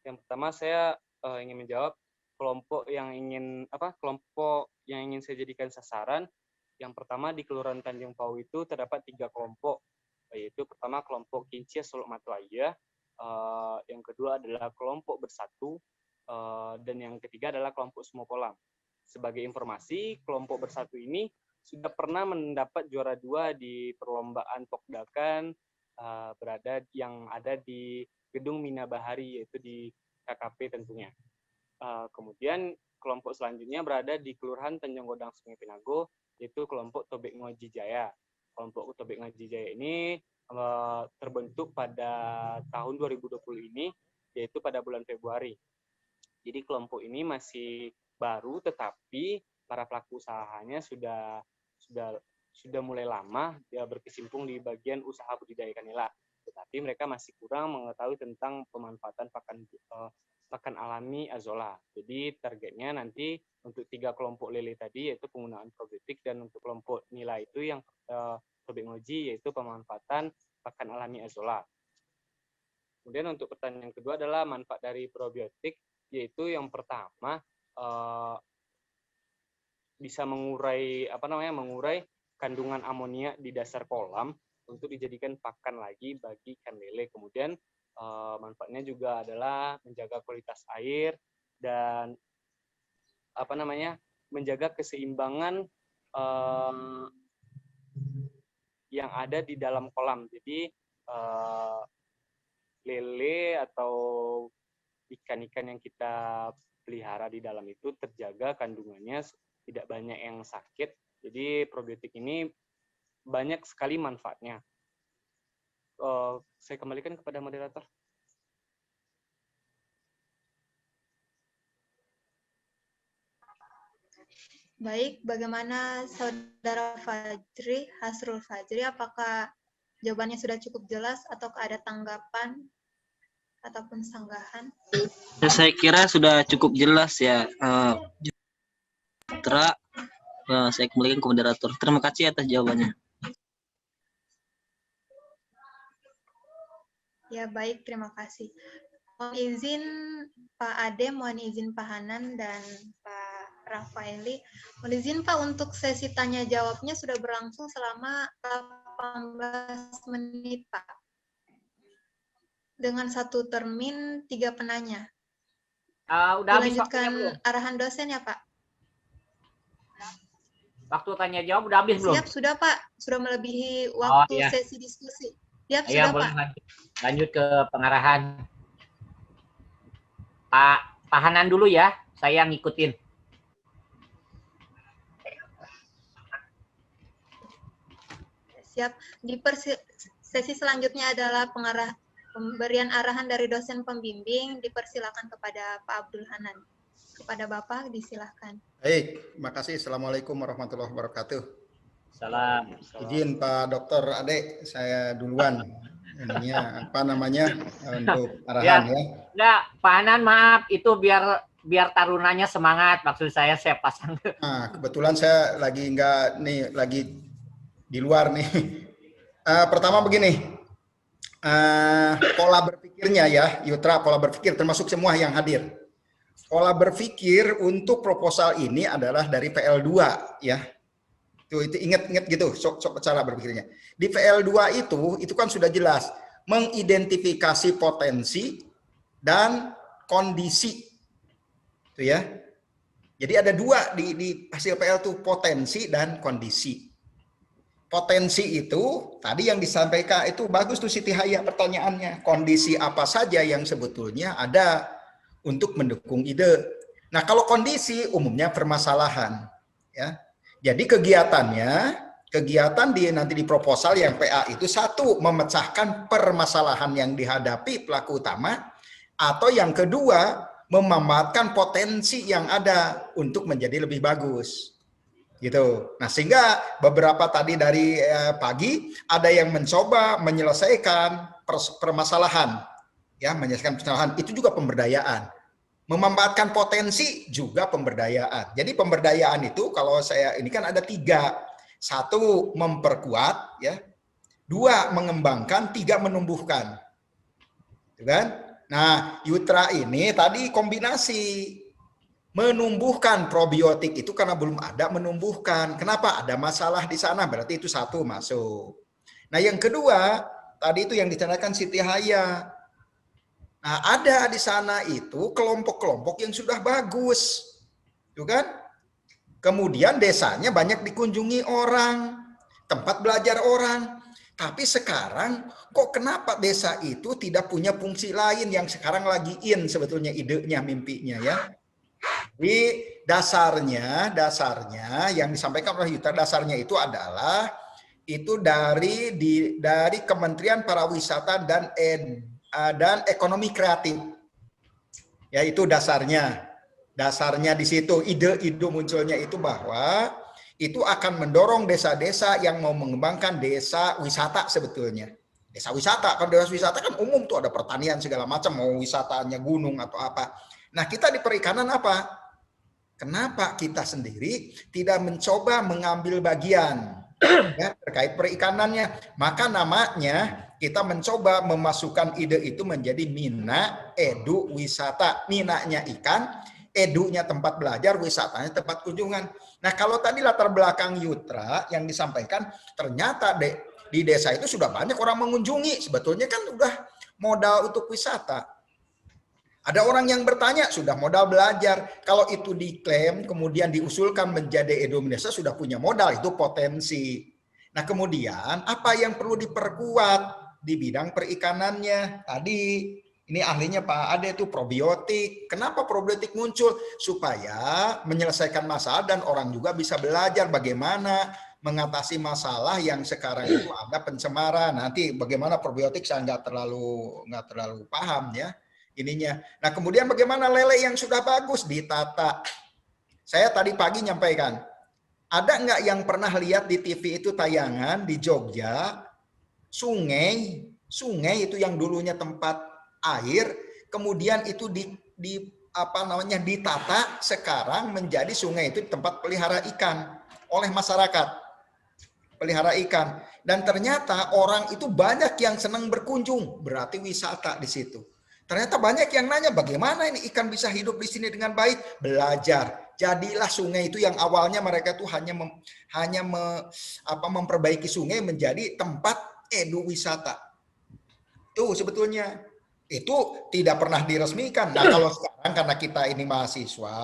Yang pertama saya ingin menjawab kelompok yang ingin saya jadikan sasaran. Yang pertama di Kelurahan Tanjung Pau itu terdapat 3 kelompok, yaitu pertama kelompok Kincia Solok Matuaya, yang kedua adalah kelompok Bersatu, dan yang ketiga adalah kelompok Sumokolam. sebagai informasi, kelompok bersatu ini sudah pernah mendapat juara 2 di perlombaan Pokdakan berada yang ada di Gedung Mina Bahari, yaitu di KKP tentunya. Kemudian kelompok selanjutnya berada di Kelurahan Tanjung Godang Sungai Pinago, yaitu kelompok Tobek Ngoji Jaya. Kelompok Tobek Ngoji Jaya ini terbentuk pada tahun 2020 ini, yaitu pada bulan Februari. Jadi kelompok ini masih baru, tetapi para pelaku usahanya sudah mulai lama dia berkecimpung di bagian usaha budidaya ikan nila. Tetapi mereka masih kurang mengetahui tentang pemanfaatan pakan alami Azolla. Jadi targetnya nanti untuk 3 kelompok lele tadi yaitu penggunaan probiotik, dan untuk kelompok nila itu yang Tobek Ngoji yaitu pemanfaatan pakan alami Azolla. Kemudian untuk pertanyaan yang kedua adalah manfaat dari probiotik, yaitu yang pertama bisa mengurai kandungan amonia di dasar kolam untuk dijadikan pakan lagi bagi ikan lele. Kemudian manfaatnya juga adalah menjaga kualitas air dan menjaga keseimbangan yang ada di dalam kolam. Jadi lele atau ikan-ikan yang kita pelihara di dalam itu terjaga kandungannya, tidak banyak yang sakit. Jadi probiotik ini banyak sekali manfaatnya. Saya kembalikan kepada moderator. Baik, bagaimana Saudara Hasrul Fajri? Apakah jawabannya sudah cukup jelas atau ada tanggapan ataupun sanggahan? Saya kira sudah cukup jelas ya. Saya kembalikan ke moderator. Terima kasih atas jawabannya. Ya, baik, terima kasih. Mohon izin Pak Ade, mohon izin Pak Hanan dan Pak Rafaeli. Mohon izin Pak, untuk sesi tanya jawabnya sudah berlangsung selama 18 menit Pak. Dengan 1 termin 3 penanya. Udah habis waktunya Dilanjutkan belum? arahan dosen ya Pak? Waktu tanya jawab udah habis belum? Siap, sudah Pak. Sudah melebihi waktu iya. sesi diskusi. Siap, Iya, sudah boleh Pak. lanjut ke pengarahan. Pak Hanan dulu ya, saya ngikutin. Siap. Sesi selanjutnya adalah pemberian arahan dari dosen pembimbing. Dipersilakan kepada Pak Abdul Hanan. Kepada Bapak, disilahkan. Baik, terima kasih. Assalamualaikum warahmatullahi wabarakatuh. Salam. Izin Pak Dokter Ade, saya duluan. Ininya untuk arahan ya. Enggak, Pak Hanan maaf, itu biar tarunanya semangat. Maksud saya pasang. Nah, kebetulan saya lagi di luar nih. Pertama begini, pola berpikirnya ya, Yutra, pola berpikir termasuk semua yang hadir. Pola berpikir untuk proposal ini adalah dari PL2 ya. Itu ingat gitu, sok cara berpikirnya. Di PL2 itu kan sudah jelas mengidentifikasi potensi dan kondisi. Itu ya. Jadi ada 2 di hasil PL itu, potensi dan kondisi. Potensi itu tadi yang disampaikan itu bagus tuh Siti Haya pertanyaannya. Kondisi apa saja yang sebetulnya ada untuk mendukung ide. Nah, kalau kondisi umumnya permasalahan ya. Jadi kegiatan nanti di proposal yang PA itu 1 memecahkan permasalahan yang dihadapi pelaku utama, atau yang kedua memanfaatkan potensi yang ada untuk menjadi lebih bagus. Gitu. Nah, sehingga beberapa tadi dari pagi ada yang mencoba menyelesaikan permasalahan, ya, menyelesaikan permasalahan itu juga pemberdayaan. Memanfaatkan potensi juga pemberdayaan. Jadi pemberdayaan itu kalau saya ini kan ada 3. 1 memperkuat, ya. 2 mengembangkan, 3 menumbuhkan. Gitu kan? Nah, Yutra ini tadi kombinasi. Menumbuhkan probiotik itu karena belum ada menumbuhkan. Kenapa? Ada masalah di sana, berarti itu 1 masuk. Nah, yang kedua, tadi itu yang ditanyakan Siti Haya. Nah, ada di sana itu kelompok-kelompok yang sudah bagus. Itu kan? Kemudian desanya banyak dikunjungi orang, tempat belajar orang. Tapi sekarang kok kenapa desa itu tidak punya fungsi lain yang sekarang lagi in sebetulnya idenya, mimpinya ya. Di dasarnya yang disampaikan oleh Yutra, dasarnya itu adalah itu dari Kementerian Pariwisata dan Ekonomi Kreatif. Ya itu dasarnya. Dasarnya di situ ide munculnya itu bahwa itu akan mendorong desa-desa yang mau mengembangkan desa wisata sebetulnya. Desa wisata, kan desa wisata kan umum tuh ada pertanian segala macam, mau wisatanya gunung atau apa. Nah kita di perikanan apa? Kenapa kita sendiri tidak mencoba mengambil bagian ya, terkait perikanannya? Maka namanya kita mencoba memasukkan ide itu menjadi Mina Edu Wisata. Minanya ikan, edunya tempat belajar, wisatanya tempat kunjungan. Nah kalau tadi latar belakang Yutra yang disampaikan, ternyata di desa itu sudah banyak orang mengunjungi. Sebetulnya kan udah modal untuk wisata. Ada orang yang bertanya, sudah modal belajar. Kalau itu diklaim, kemudian diusulkan menjadi Indonesia, sudah punya modal, itu potensi. Nah kemudian apa yang perlu diperkuat di bidang perikanannya? Tadi ini ahlinya Pak Ade itu probiotik. Kenapa probiotik muncul? Supaya menyelesaikan masalah dan orang juga bisa belajar bagaimana mengatasi masalah yang sekarang itu ada pencemaran. Nanti bagaimana probiotik saya nggak terlalu paham ya ininya. Nah kemudian bagaimana lele yang sudah bagus ditata. Saya tadi pagi nyampaikan, ada nggak yang pernah lihat di TV itu tayangan di Jogja, sungai itu yang dulunya tempat air, kemudian itu ditata sekarang menjadi sungai itu tempat pelihara ikan oleh masyarakat, pelihara ikan. Dan ternyata orang itu banyak yang senang berkunjung, berarti wisata di situ. Ternyata banyak yang nanya bagaimana ini ikan bisa hidup di sini dengan baik, belajar. Jadilah sungai itu yang awalnya mereka tuh hanya memperbaiki sungai menjadi tempat edu wisata. Tuh sebetulnya. Itu tidak pernah diresmikan. Nah kalau sekarang karena kita ini mahasiswa,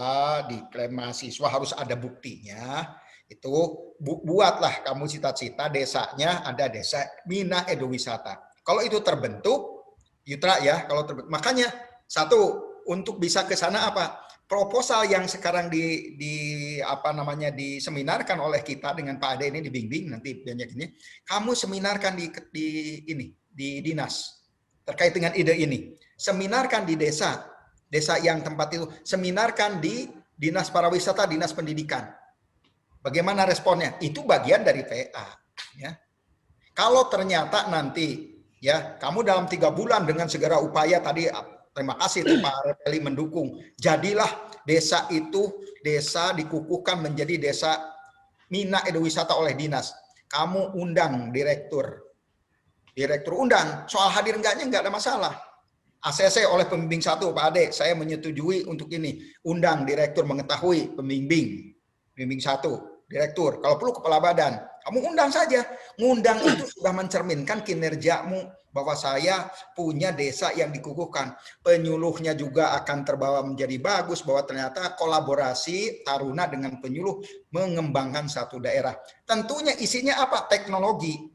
diklaim mahasiswa harus ada buktinya, itu buatlah kamu cita-cita desanya ada desa Mina Edu Wisata. Kalau itu terbentuk, Yutra ya, kalau terbentuk, makanya satu untuk bisa ke sana apa? Proposal yang sekarang diseminarkan oleh kita dengan Pak Ade ini dibimbing nanti banyak ini, kamu seminarkan di dinas. Terkait dengan ide ini, seminarkan di desa yang tempat itu, seminarkan di dinas pariwisata, dinas pendidikan. Bagaimana responnya? Itu bagian dari PA. Ya. Kalau ternyata nanti, ya kamu dalam 3 bulan dengan segala upaya tadi, terima kasih Pak Repeli mendukung. Jadilah desa itu, desa dikukuhkan menjadi desa Mina Edu Wisata oleh dinas. Kamu undang direktur undang, soal hadir enggaknya enggak ada masalah. ACC oleh pembimbing 1 Pak Ade, saya menyetujui untuk ini. Undang direktur mengetahui pembimbing 1, direktur, kalau perlu kepala badan. Kamu undang saja. Ngundang itu sudah mencerminkan kinerjamu bahwa saya punya desa yang dikukuhkan. Penyuluhnya juga akan terbawa menjadi bagus bahwa ternyata kolaborasi Taruna dengan penyuluh mengembangkan satu daerah. Tentunya isinya apa? Teknologi.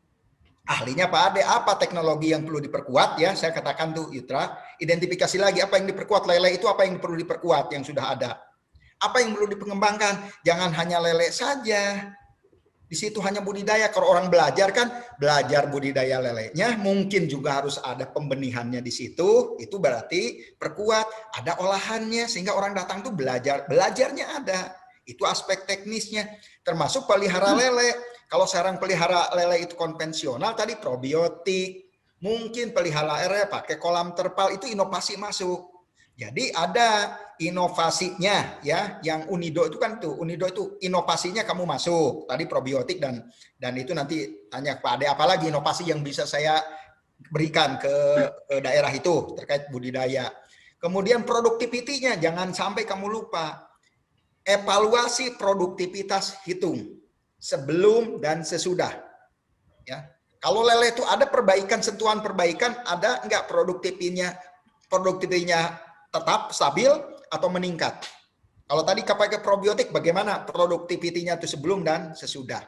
Ahlinya Pak Ade, apa teknologi yang perlu diperkuat ya? Saya katakan tuh Yutra, identifikasi lagi apa yang diperkuat. Lele itu apa yang perlu diperkuat yang sudah ada. Apa yang perlu dikembangkan? Jangan hanya lele saja. Di situ hanya budidaya. Kalau orang belajar kan, belajar budidaya lelenya, mungkin juga harus ada pembenihannya di situ. Itu berarti perkuat, ada olahannya sehingga orang datang tuh belajarnya ada. Itu aspek teknisnya, termasuk pelihara lele. Kalau sekarang pelihara lele itu konvensional, tadi probiotik, mungkin pelihara lele pakai kolam terpal, itu inovasi masuk. Jadi ada inovasinya ya, yang Unido itu kan tuh, Unido itu inovasinya kamu masuk. Tadi probiotik dan itu nanti tanya Pak Ade, apalagi inovasi yang bisa saya berikan ke daerah itu terkait budidaya. Kemudian produktivitinya jangan sampai kamu lupa. Evaluasi produktivitas hitung sebelum dan sesudah. Ya. Kalau lele itu ada perbaikan, sentuhan perbaikan, ada enggak produktivitinya tetap stabil atau meningkat? Kalau tadi pakai probiotik, bagaimana produktivitinya itu sebelum dan sesudah?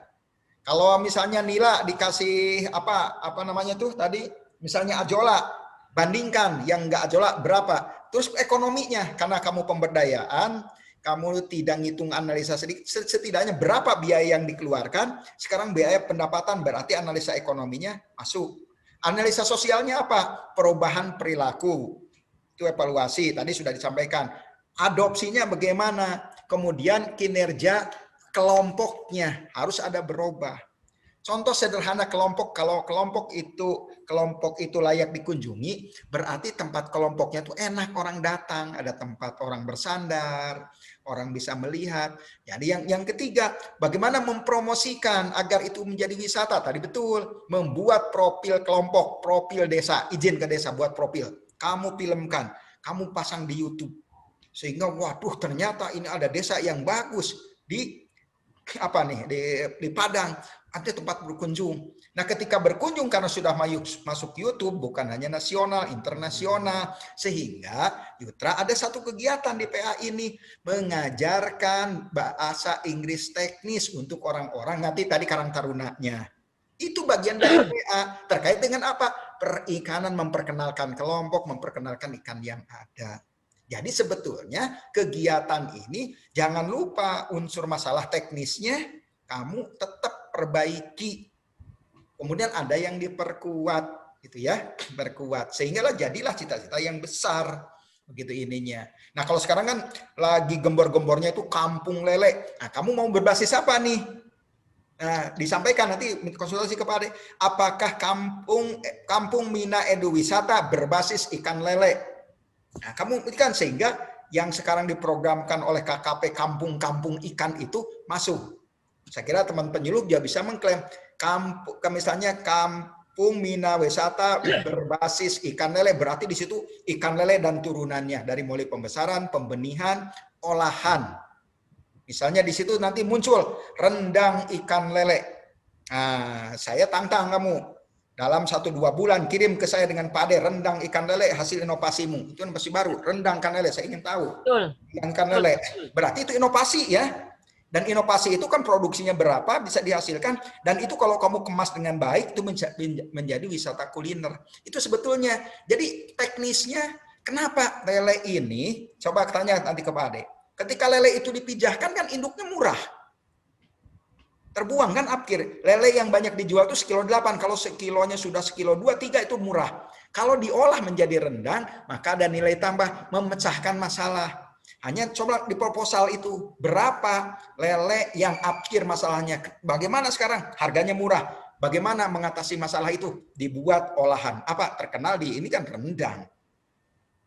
Kalau misalnya nila dikasih apa namanya tuh tadi, misalnya ajola, bandingkan yang enggak ajola berapa. Terus ekonominya, karena kamu pemberdayaan, kamu tidak ngitung analisa sedikit, setidaknya berapa biaya yang dikeluarkan, sekarang biaya pendapatan, berarti analisa ekonominya masuk. Analisa sosialnya apa? Perubahan perilaku. Itu evaluasi, tadi sudah disampaikan. Adopsinya bagaimana? Kemudian kinerja kelompoknya harus ada berubah. Contoh sederhana kelompok, kalau kelompok itu layak dikunjungi, berarti tempat kelompoknya itu enak orang datang, ada tempat orang bersandar, orang bisa melihat. Jadi yang ketiga, bagaimana mempromosikan agar itu menjadi wisata. Tadi betul, membuat profil kelompok, profil desa, izin ke desa buat profil. Kamu filmkan, kamu pasang di YouTube. Sehingga waduh ternyata ini ada desa yang bagus di di Padang, ada tempat berkunjung. Nah, ketika berkunjung karena sudah masuk YouTube, bukan hanya nasional, internasional, sehingga Yutra ada satu kegiatan di PA ini mengajarkan bahasa Inggris teknis untuk orang-orang nanti tadi Karang Tarunanya. Itu bagian dari PA terkait dengan apa? Perikanan, memperkenalkan kelompok, memperkenalkan ikan yang ada. Jadi sebetulnya kegiatan ini jangan lupa unsur masalah teknisnya kamu tetap perbaiki. Kemudian ada yang diperkuat gitu ya, berkuat sehingga jadilah cita-cita yang besar begitu ininya. Nah, kalau sekarang kan lagi gembor-gembornya itu kampung lele. Nah, kamu mau berbasis apa nih? Nah, disampaikan nanti konsultasi kepada apakah kampung Mina Edu Wisata berbasis ikan lele. Nah, kamu kan sehingga yang sekarang diprogramkan oleh KKP kampung-kampung ikan itu masuk. Saya kira teman penyuluh dia bisa mengklaim misalnya kampung Mina Wisata berbasis ikan lele, berarti di situ ikan lele dan turunannya dari mulai pembesaran, pembenihan, olahan. Misalnya di situ nanti muncul rendang ikan lele. Nah, saya tantang kamu dalam 1-2 bulan kirim ke saya dengan Pak Ade rendang ikan lele hasil inovasimu. Itu inovasi baru, rendang ikan lele, saya ingin tahu. Betul. Ikan lele. Berarti itu inovasi ya. Dan inovasi itu kan produksinya berapa bisa dihasilkan, dan itu kalau kamu kemas dengan baik itu menjadi wisata kuliner. Itu sebetulnya. Jadi teknisnya kenapa lele ini, coba tanya nanti ke Pak Ade. Ketika lele itu dipijahkan kan induknya murah. Terbuang kan apkir. Lele yang banyak dijual itu sekilo 8. Kalau sekilonya sudah sekilo 2, 3 itu murah. Kalau diolah menjadi rendang, maka ada nilai tambah memecahkan masalah. Hanya coba di proposal itu. Berapa lele yang apkir masalahnya. Bagaimana sekarang? Harganya murah. Bagaimana mengatasi masalah itu? Dibuat olahan. Apa? Terkenal di ini kan rendang.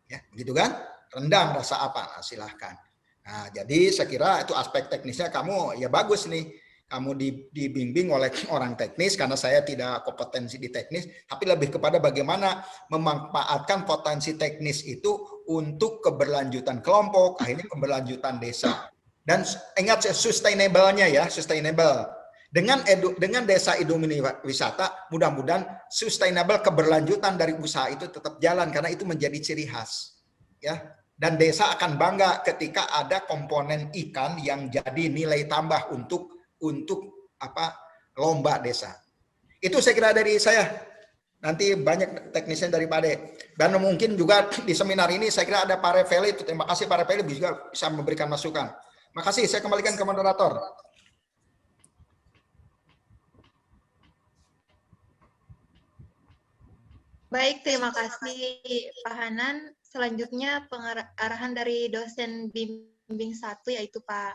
Ya, gitu kan? Rendang rasa apa? Nah, silahkan. Nah, jadi saya kira itu aspek teknisnya kamu ya bagus nih. Kamu dibimbing oleh orang teknis karena saya tidak kompetensi di teknis, tapi lebih kepada bagaimana memanfaatkan potensi teknis itu untuk keberlanjutan kelompok, akhirnya keberlanjutan desa. Dan ingat sustainable-nya ya, sustainable. Dengan desa Edu Mini Wisata, mudah-mudahan sustainable keberlanjutan dari usaha itu tetap jalan karena itu menjadi ciri khas. Ya. Dan desa akan bangga ketika ada komponen ikan yang jadi nilai tambah untuk lomba desa. Itu saya kira dari saya. Nanti banyak teknisnya dari Pak Ade. Dan mungkin juga di seminar ini saya kira ada Pak Reveli. Terima kasih Pak Reveli juga bisa memberikan masukan. Makasih, saya kembalikan ke moderator. Baik, terima kasih Pak Hanan. Selanjutnya pengarahan dari dosen bimbing 1 yaitu Pak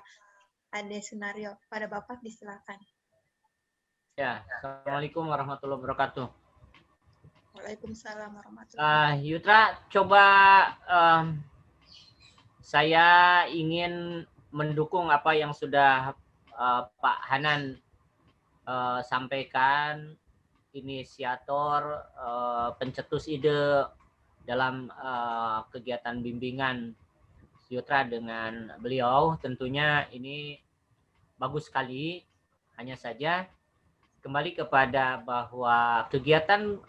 Ade Sunario. Pada Bapak disilakan. Ya, Assalamualaikum warahmatullahi wabarakatuh. Waalaikumsalam warahmatullahi wabarakatuh. Yutra, coba saya ingin mendukung apa yang sudah Pak Hanan sampaikan, inisiator, pencetus ide dalam kegiatan bimbingan Yutra dengan beliau. Tentunya ini bagus sekali. Hanya saja kembali kepada bahwa kegiatan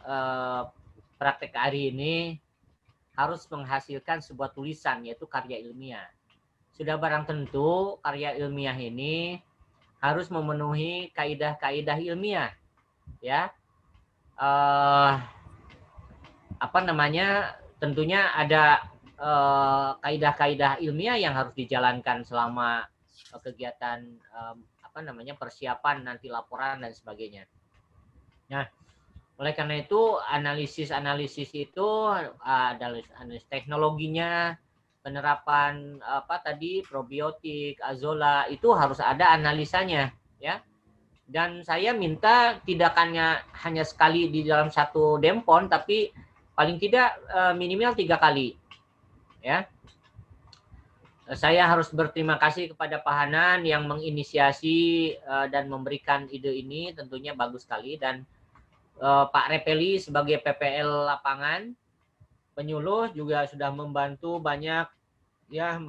praktek hari ini harus menghasilkan sebuah tulisan, yaitu karya ilmiah. sudah barang tentu karya ilmiah ini harus memenuhi kaidah-kaidah ilmiah, ya. Apa namanya? Tentunya ada kaidah-kaidah ilmiah yang harus dijalankan selama kegiatan apa namanya persiapan nanti laporan dan sebagainya. Nah, oleh karena itu analisis itu ada analisis teknologinya, penerapan apa tadi probiotik, azola itu harus ada analisanya, ya. Dan saya minta tidak hanya sekali di dalam satu dempon, tapi paling tidak minimal 3 kali, ya. Saya harus berterima kasih kepada Pak Hanan yang menginisiasi dan memberikan ide ini, tentunya bagus sekali. Dan Pak Repeli sebagai PPL lapangan penyuluh juga sudah membantu banyak, ya,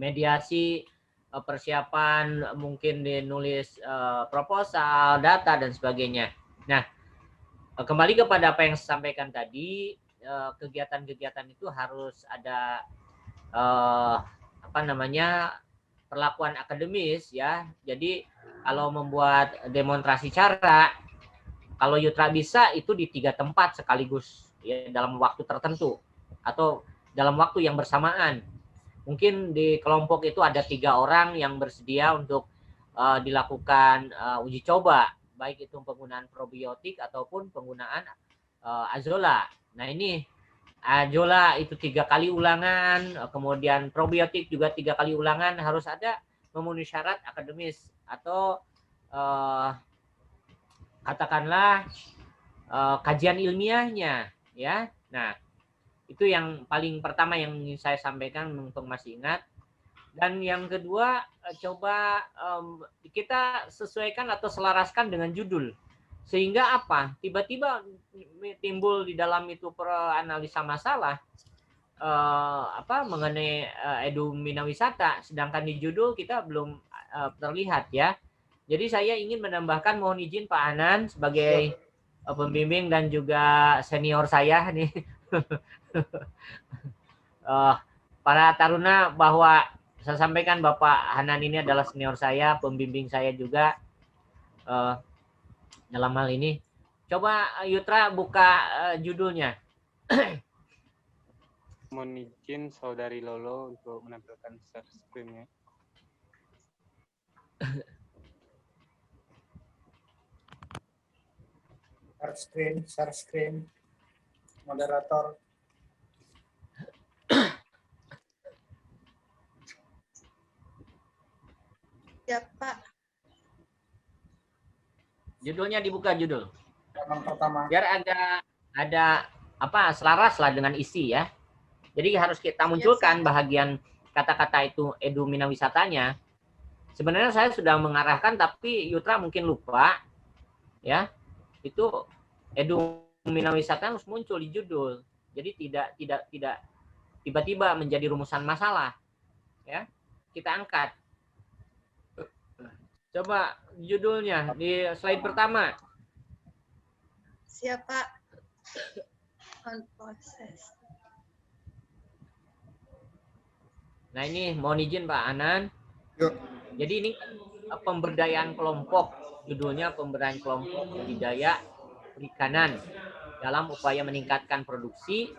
mediasi persiapan, mungkin dinulis proposal, data dan sebagainya. Nah, kembali kepada apa yang saya sampaikan tadi, kegiatan-kegiatan itu harus ada apa namanya perlakuan akademis, ya. Jadi kalau membuat demonstrasi cara, kalau Yutra bisa itu di 3 tempat sekaligus, ya, dalam waktu tertentu atau dalam waktu yang bersamaan. Mungkin di kelompok itu ada 3 orang yang bersedia untuk dilakukan uji coba, baik itu penggunaan probiotik ataupun penggunaan azola. Nah, ini azola itu 3 kali ulangan, kemudian probiotik juga 3 kali ulangan, harus ada memenuhi syarat akademis atau katakanlah kajian ilmiahnya, ya. Nah, itu yang paling pertama yang ingin saya sampaikan untuk masih ingat. Dan yang kedua, coba kita sesuaikan atau selaraskan dengan judul. Sehingga apa? Tiba-tiba timbul di dalam itu analisa masalah apa mengenai edumina-wisata, sedangkan di judul kita belum terlihat, ya. Jadi saya ingin menambahkan, mohon izin Pak Hanan sebagai pembimbing dan juga senior saya nih. Para taruna, bahwa saya sampaikan Bapak Hanan ini adalah senior saya, pembimbing saya juga dalam hal ini. Coba Yutra buka judulnya. Mohon izin Saudari Lolo untuk menampilkan share screen-nya. Share screen, moderator. Ya, Pak. Judulnya dibuka, judul. Yang pertama. Biar ada apa selaras lah dengan isi, ya. Jadi harus kita munculkan bahagian kata-kata itu edumina wisatanya. Sebenarnya saya sudah mengarahkan, tapi Yutra mungkin lupa, ya. Itu edumina wisata harus muncul di judul. Jadi tidak tiba-tiba menjadi rumusan masalah, ya. Kita angkat. Coba judulnya di slide pertama. Siap, Pak. On process. Nah, ini mohon izin Pak Hanan. Yuk. Jadi ini pemberdayaan kelompok. Judulnya pemberdayaan kelompok budidaya perikanan dalam upaya meningkatkan produksi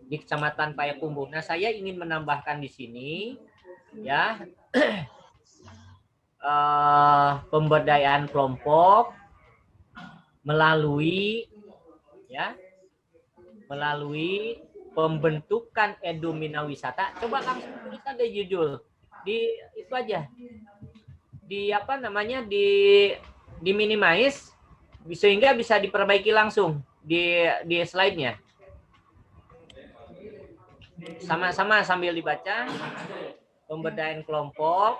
di Kecamatan Payakumbuh. Nah, saya ingin menambahkan di sini, ya, pemberdayaan kelompok melalui, ya, melalui pembentukan edumina wisata. Coba langsung tulis aja judul di itu aja, di apa namanya, di minimize sehingga bisa diperbaiki langsung di slide-nya. Sama-sama sambil dibaca. Pemberdayaan kelompok,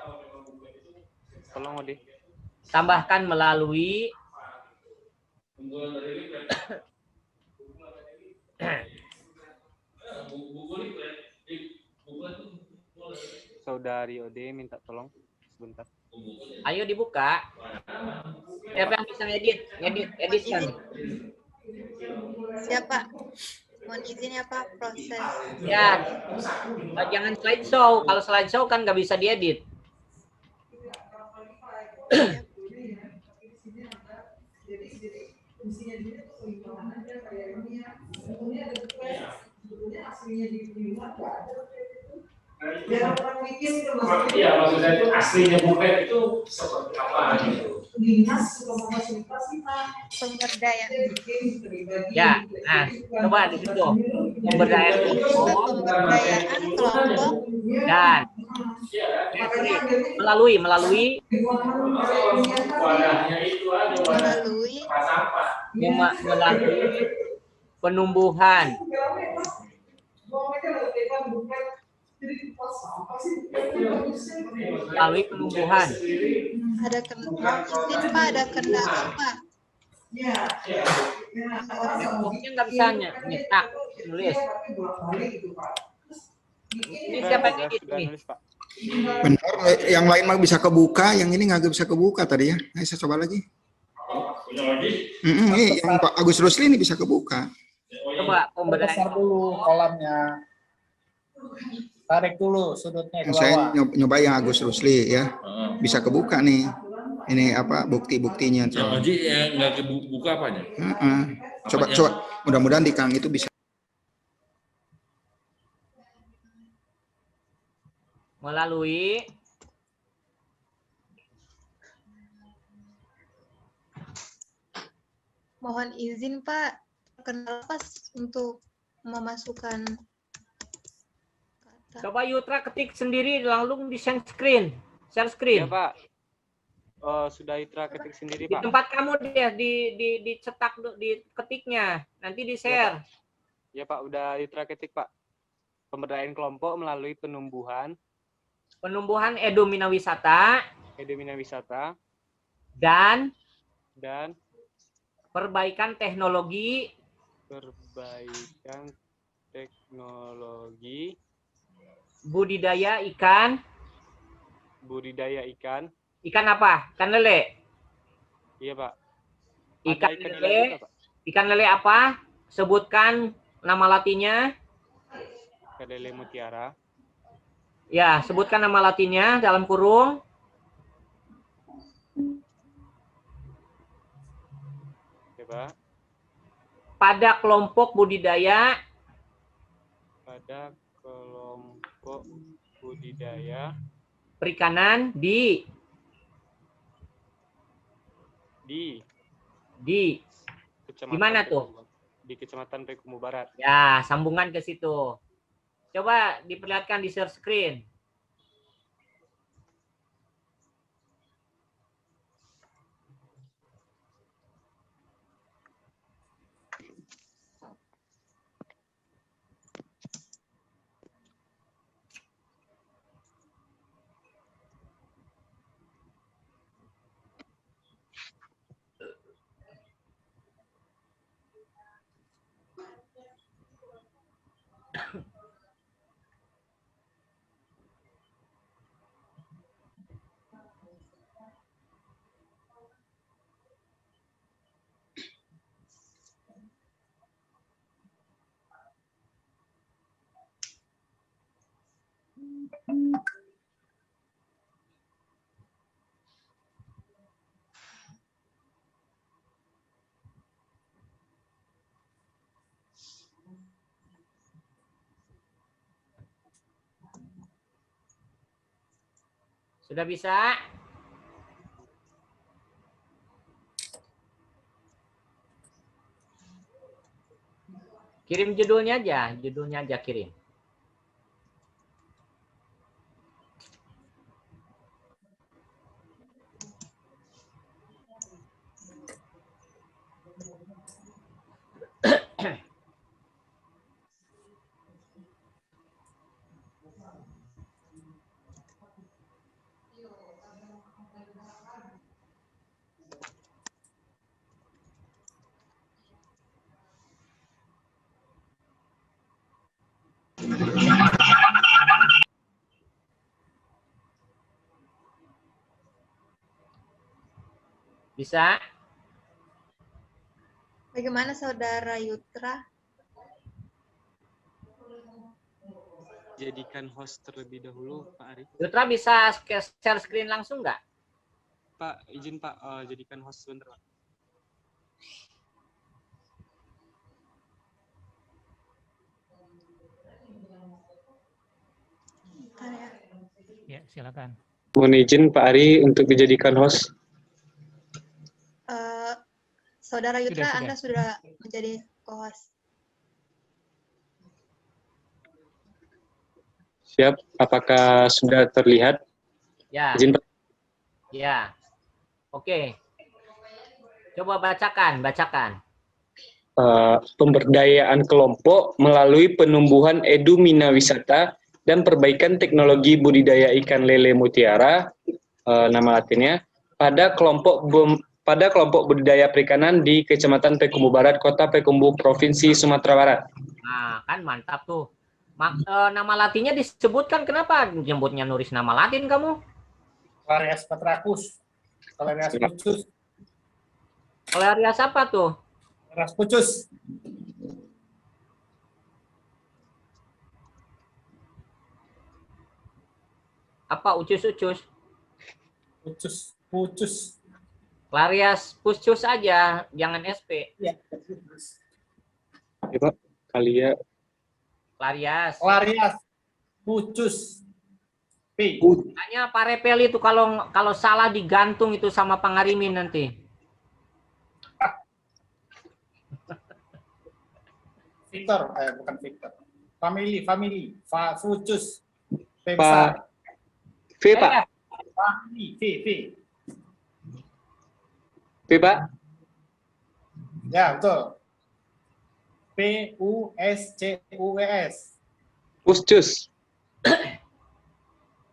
Tolong Odi. tambahkan melalui Saudari Ode minta tolong sebentar. ayo dibuka. Siapa yang bisa edit kan? Siap, Pak. Mohon izin ya Pak, proses. Ya, jangan slideshow. Kalau slideshow kan nggak bisa diedit. Iya, maksud saya itu aslinya bukan itu seperti apa gitu. Pemberdayaan. Ya, nah coba di situ pemberdayaan kelompok Pemberdayaan kelompok dan melalui melalui penumbuhan ada kendala. Izin Pak, ada kendala Pak. kelompoknya nggak bisa nyetak nulis. Ini siapa yang edit sudah nih? nulis, Pak. Benar, yang lain mah bisa kebuka, yang ini nggak bisa kebuka tadi ya. Nah, saya coba lagi. Ini yang Pak Agus Rusli ini bisa kebuka. Coba Besar pemberdayaan. dulu kolamnya. Tarik dulu sudutnya ke Saya bawah. nyoba yang Agus Rusli ya. Bisa kebuka nih. Ini apa bukti-buktinya. Yang Oji yang nggak kebuka apanya? Coba, mudah-mudahan di Kang itu bisa. Melalui Mohon izin Pak, kendala pas untuk memasukkan kata. coba Yutra ketik sendiri langsung di share screen. Share screen. Ya, Pak. Sudah Itra ketik sendiri, Di Pak. tempat kamu dia dicetak di ketiknya, nanti di share. Ya, Pak, udah Itra ketik, Pak. Pemberdayaan kelompok melalui Penumbuhan edumina-wisata wisata dan dan perbaikan teknologi budidaya ikan. Ikan apa? Ikan lele. Iya, Pak. Ikan Ada lele. juga, Pak. Ikan lele apa? Sebutkan nama latinnya. Ikan lele mutiara. Ya, sebutkan nama latinnya dalam kurung. Ya, Pak. Pada kelompok budidaya perikanan di Kecamatan Gimana tuh? Di Kecamatan Payakumbuh Barat. Ya, sambungan ke situ. Coba diperlihatkan di share screen. Sudah bisa? Kirim judulnya aja kirim. Bisa? Bagaimana Saudara Yutra? jadikan host terlebih dahulu, Pak Ari. Yutra bisa share screen langsung nggak? Pak, izin Pak, jadikan host sebentar, Pak. Bentar ya. Ya, silakan. Mohon izin Pak Ari untuk dijadikan host. Saudara Yutra, Sudah. Anda sudah menjadi co-host. Siap, apakah sudah terlihat? Ya. Izin Pak. Ya. Oke. Coba bacakan. Pemberdayaan kelompok melalui penumbuhan edumina wisata dan perbaikan teknologi budidaya ikan lele mutiara, nama latinnya, pada kelompok budidaya perikanan di Kecamatan Payakumbuh Barat, Kota Payakumbuh, Provinsi Sumatera Barat. Nah, kan mantap tuh. Nama latinnya disebutkan, kenapa nyebutnya nulis nama latin kamu? Clarias petracus. Clarias pucus. Clarias apa tuh? Clarias pucus. Apa ucus-ucus? Pucus. Clarias pucus aja, jangan SP. Ya. Ya, Pak, kali ya. Clarias. Pucus. P. Hanya Pak Repel itu kalau salah digantung itu sama Pangarimin nanti. Victor, bukan Victor. Family. Fucus. P besar. V, Pak. Family. V. V, Pak. Ya, betul. Pucus. Puscus.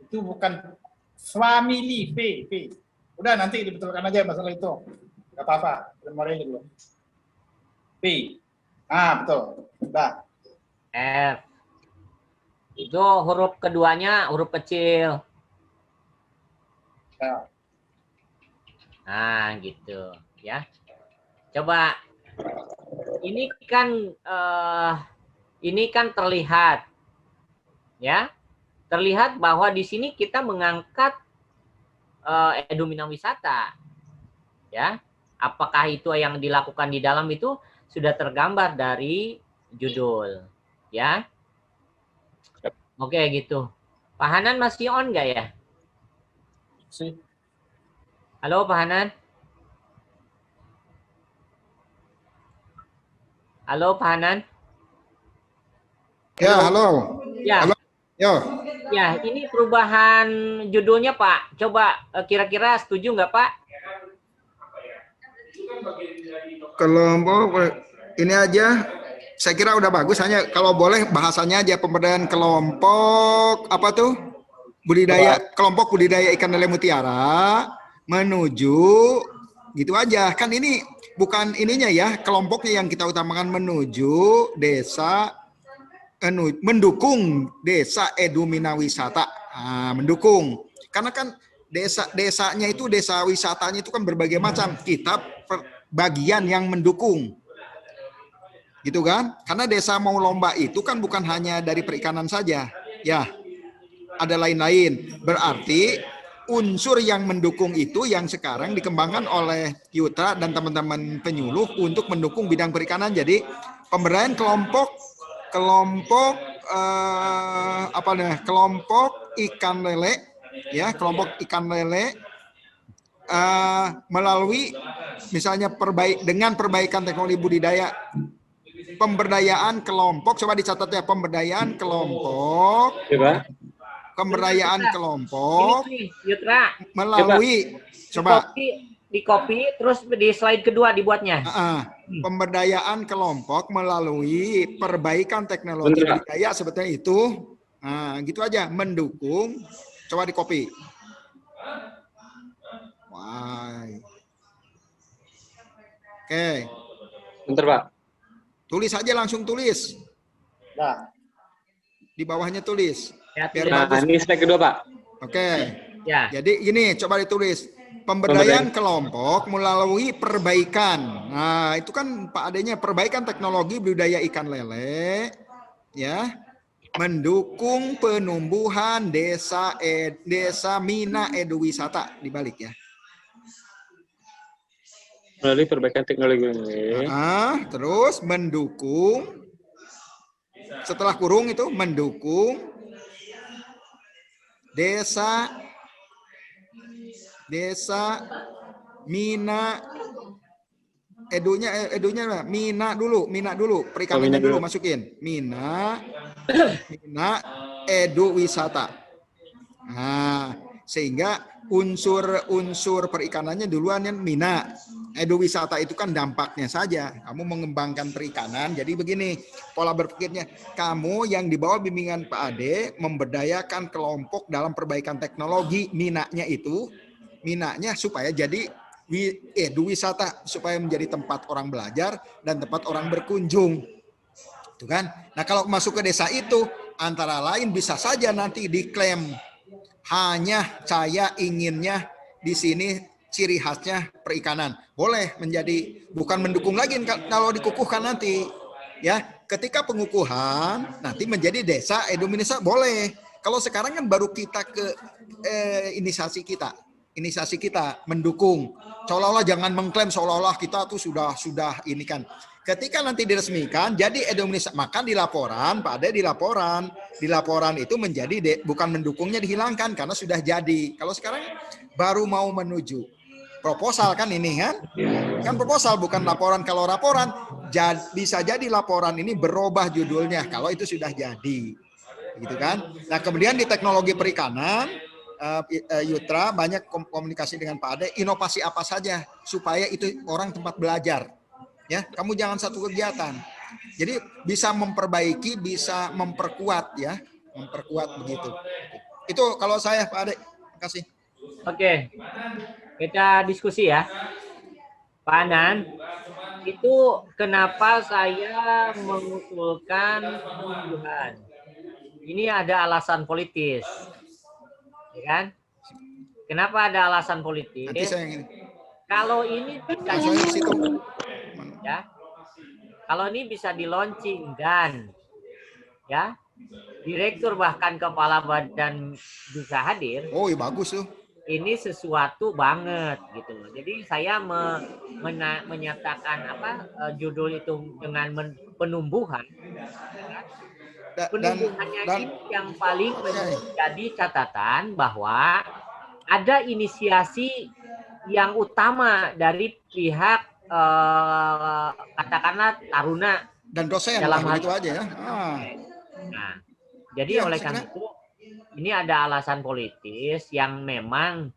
Itu bukan family. V. Udah, nanti dibetulkan aja masalah itu. Gak apa-apa. Memori dulu. P. Betul. Udah. F. Itu huruf keduanya huruf kecil. Ya. Nah, gitu ya. Coba ini kan terlihat ya. Terlihat bahwa di sini kita mengangkat edumina wisata. Ya. Apakah itu yang dilakukan di dalam itu sudah tergambar dari judul, ya? Oke, gitu. Pak Hanan masih on nggak ya? Halo, Pak Hanan? Halo, Pak Hanan? Ya, halo. Ya. Halo. Yo. Ya, ini perubahan judulnya, Pak. Coba kira-kira setuju nggak, Pak? Kelompok ini aja saya kira udah bagus, hanya kalau boleh bahasanya aja pemberdayaan kelompok apa tuh kelompok budidaya ikan lele mutiara menuju gitu aja, kan ini bukan ininya ya, kelompoknya yang kita utamakan menuju desa mendukung desa edumina wisata. Mendukung karena kan desanya itu desa wisatanya itu kan berbagai macam, kita bagian yang mendukung gitu kan, karena desa mau lomba itu kan bukan hanya dari perikanan saja ya, ada lain-lain, berarti unsur yang mendukung itu yang sekarang dikembangkan oleh Yutra dan teman-teman penyuluh untuk mendukung bidang perikanan. Jadi pemberdayaan kelompok ikan lele ya, kelompok ikan lele melalui misalnya dengan perbaikan teknologi budidaya, pemberdayaan kelompok, coba dicatat ya, pemberdayaan kelompok, Ini, Yutra, melalui coba di copy terus di slide kedua dibuatnya. Pemberdayaan kelompok melalui perbaikan teknologi budidaya sebetulnya itu, gitu aja, mendukung, coba di copy. Oke. Bentar, Pak. Tulis aja, langsung tulis. Nah. Di bawahnya tulis. Ya, biar bagus. Ini slide kedua, Pak. Oke. Ya. Jadi gini, coba ditulis. Pemberdayaan kelompok melalui perbaikan. Nah, itu kan Pak adanya perbaikan teknologi budidaya ikan lele, ya. mendukung penumbuhan desa Mina Eduwisata dibalik ya. Melalui perbaikan teknologi ini. Terus mendukung, setelah kurung itu mendukung desa Mina edunya Mina dulu perikanannya dulu masukin Mina Eduwisata. Nah, sehingga unsur perikanannya duluan yang Mina. Eduwisata itu kan dampaknya saja. Kamu mengembangkan perikanan. Jadi begini pola berpikirnya. Kamu yang di bawah bimbingan Pak Ade memberdayakan kelompok dalam perbaikan teknologi. Minanya supaya jadi eduwisata, supaya menjadi tempat orang belajar dan tempat orang berkunjung. Itu kan. Nah, kalau masuk ke desa itu antara lain bisa saja nanti diklaim hanya saya inginnya di sini ciri khasnya perikanan. Boleh menjadi, bukan mendukung lagi kalau dikukuhkan nanti. Ya, ketika pengukuhan nanti menjadi desa eduwisata boleh. Kalau sekarang kan baru kita ke inisiasi kita mendukung. Seolah-olah jangan mengklaim seolah-olah kita tuh sudah ini kan. Ketika nanti diresmikan jadi eduwisata, maka di laporan Pak Ade di laporan itu menjadi bukan mendukungnya dihilangkan karena sudah jadi. Kalau sekarang baru mau menuju proposal kan ini kan proposal bukan laporan. Kalau laporan bisa jadi laporan ini berubah judulnya kalau itu sudah jadi, gitu kan. Nah, kemudian di teknologi perikanan Yutra banyak komunikasi dengan Pak Ade, inovasi apa saja supaya itu orang tempat belajar. Ya, kamu jangan satu kegiatan. Jadi bisa memperbaiki, bisa memperkuat ya, memperkuat begitu. Itu kalau saya Pak Ade, terima kasih. Oke, kita diskusi ya. Pak Anan, itu kenapa saya mengusulkan penunjukan? Ini ada alasan politis, ya kan? Kenapa ada alasan politis? Nanti saya ingin. Kalau ini bisa ya, kalau ini bisa di launching dan ya direktur bahkan kepala badan bisa hadir. Oh, ya bagus tuh. Ini sesuatu banget gitu loh. Jadi saya menyatakan judul itu dengan penumbuhan. Penumbuhannya ini yang paling menjadi catatan bahwa ada inisiasi yang utama dari pihak katakanlah Taruna dan dosen dalam hal itu aja ya. Nah, jadi oleh karena itu ini ada alasan politis yang memang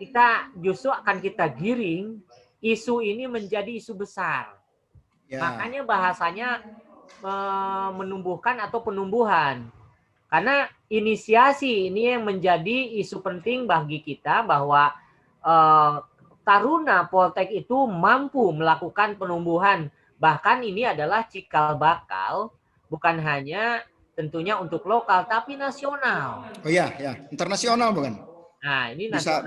kita justru akan kita giring isu ini menjadi isu besar. Ya. Makanya bahasanya menumbuhkan atau penumbuhan. Karena inisiasi ini yang menjadi isu penting bagi kita bahwa Taruna Poltek itu mampu melakukan penumbuhan. Bahkan ini adalah cikal bakal bukan hanya tentunya untuk lokal tapi nasional. Oh iya, ya, internasional bukan? Nah, ini bisa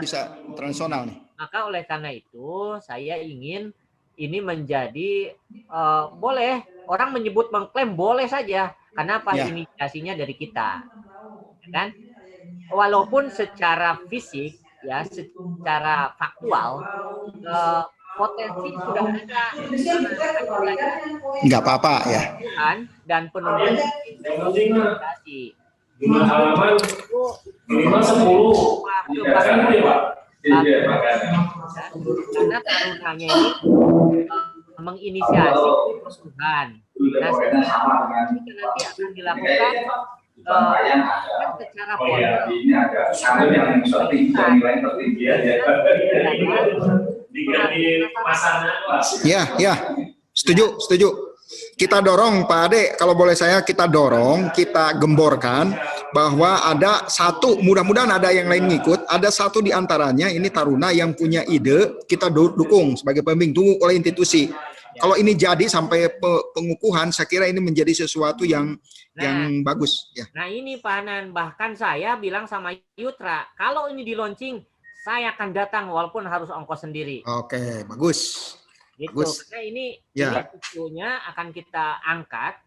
internasional nih. Maka oleh karena itu saya ingin ini menjadi boleh orang menyebut mengklaim boleh saja karena apa inisiasinya dari kita. Kan? Walaupun secara fisik ya, secara faktual potensi sudah ada. Enggak apa-apa ya. Dan penumbuhan inisiasi. Jumlah halaman minimal 10. Karena tarunanya ini menginisiasi perubahan. Nah, nanti akan dilakukan secara formal. Ya, setuju. Kita dorong Pak Ade, kalau boleh kita dorong, kita gemborkan bahwa ada satu, mudah-mudahan ada yang lain ngikut, ada satu di antaranya ini Taruna yang punya ide, kita dukung sebagai pembimbing, tunggu oleh institusi. Kalau ini jadi sampai pengukuhan, saya kira ini menjadi sesuatu yang bagus. Ya. Nah ini Pak Anan, bahkan saya bilang sama Yutra, kalau ini di launching, saya akan datang walaupun harus ongkos sendiri. Oke, bagus. Gitu. Bagus. Karena ini isunya akan kita angkat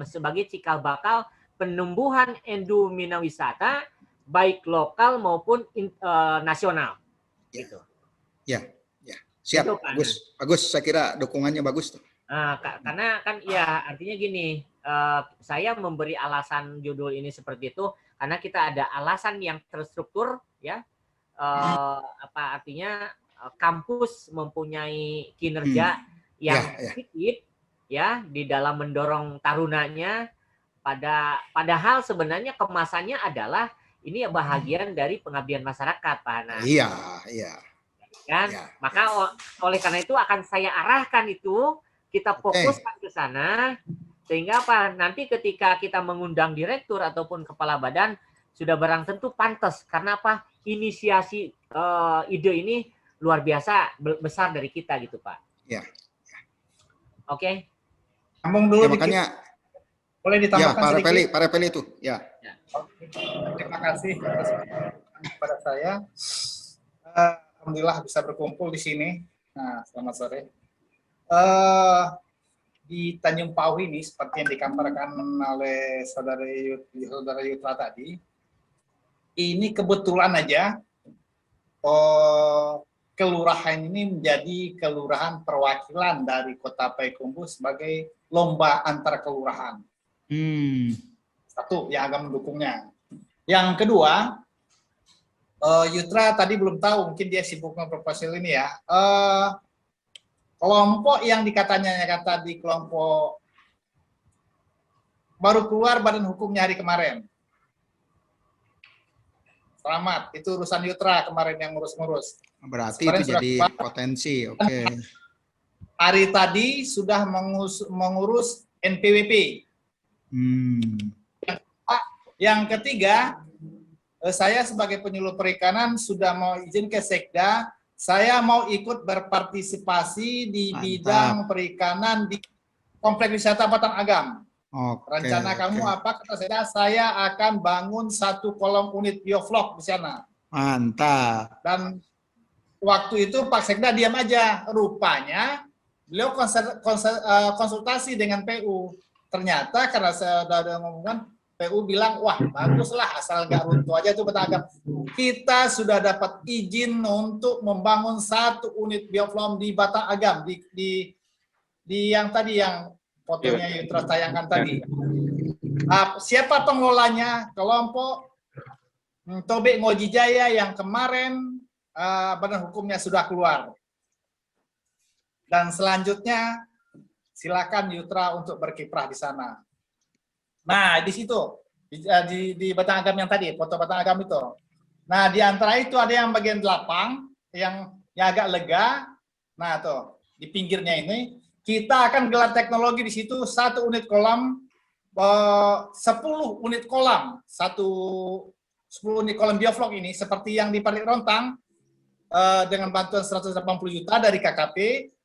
sebagai cikal bakal penumbuhan endominawisata baik lokal maupun nasional. Gitu. Ya, ya, siap. Itu, Pak. Bagus. Saya kira dukungannya bagus tuh. Nah, karena kan ya artinya gini, saya memberi alasan judul ini seperti itu karena kita ada alasan yang terstruktur, ya. Apa artinya kampus mempunyai kinerja yang sedikit, ya, di dalam mendorong tarunanya. Padahal sebenarnya kemasannya adalah ini bahagian dari pengabdian masyarakat, Pak Hana. Iya. Kan? Ya. Maka oleh karena itu akan saya arahkan itu, kita fokuskan ke sana, sehingga apa? Nanti ketika kita mengundang direktur ataupun kepala badan, sudah barang tentu pantas. Karena apa? Inisiasi ide ini luar biasa besar dari kita gitu, Pak. Ya. Oke. Sambung dulu ya, makanya boleh ditambahkan sedikit? Pak Repeli itu. Ya. Terima kasih kepada saya. Alhamdulillah bisa berkumpul di sini. Nah, selamat sore. Di Tanjung Pau ini seperti yang digambarkan oleh saudara Yutra tadi, ini kebetulan aja kelurahan ini menjadi kelurahan perwakilan dari Kota Payakumbuh sebagai lomba antar kelurahan. Satu yang akan mendukungnya. Yang kedua, Yutra tadi belum tahu, mungkin dia sibuk proposal ini ya. Kelompok yang dikatanya di kelompok baru keluar badan hukumnya hari kemarin. Selamat, itu urusan Yutra kemarin yang ngurus-ngurus. Berarti kemarin itu jadi potensi, oke. Hari tadi sudah mengurus NPWP. Yang ketiga, saya sebagai penyuluh perikanan sudah mau izin ke Sekda, saya mau ikut berpartisipasi di bidang perikanan di Kompleks Wisata Batang Agam. Rencana kamu apa? Kata saya akan bangun 1 kolom unit bioflok di sana. Mantap. Dan waktu itu Pak Sekda diam aja. Rupanya beliau konsultasi dengan PU. Ternyata karena saya sudah ngomongkan, PU bilang, wah baguslah asal nggak runtuh aja itu Batang Agam. Kita sudah dapat izin untuk membangun 1 unit bioflok di Batang Agam. Di yang tadi yang fotonya Yutra tayangkan tadi. Siapa pengelolanya? Kelompok Tobek Ngoji Jaya yang kemarin badan hukumnya sudah keluar. Dan selanjutnya silakan Yutra untuk berkiprah di sana. Nah, di situ di Batang Agam yang tadi, foto Batang Agam itu. Nah, di antara itu ada yang bagian lapang yang agak lega. Nah, tuh di pinggirnya ini kita akan gelar teknologi di situ 1 unit kolam, 10 unit kolam, 10 unit kolam bioflok ini seperti yang di Parit Rontang dengan bantuan 180 juta dari KKP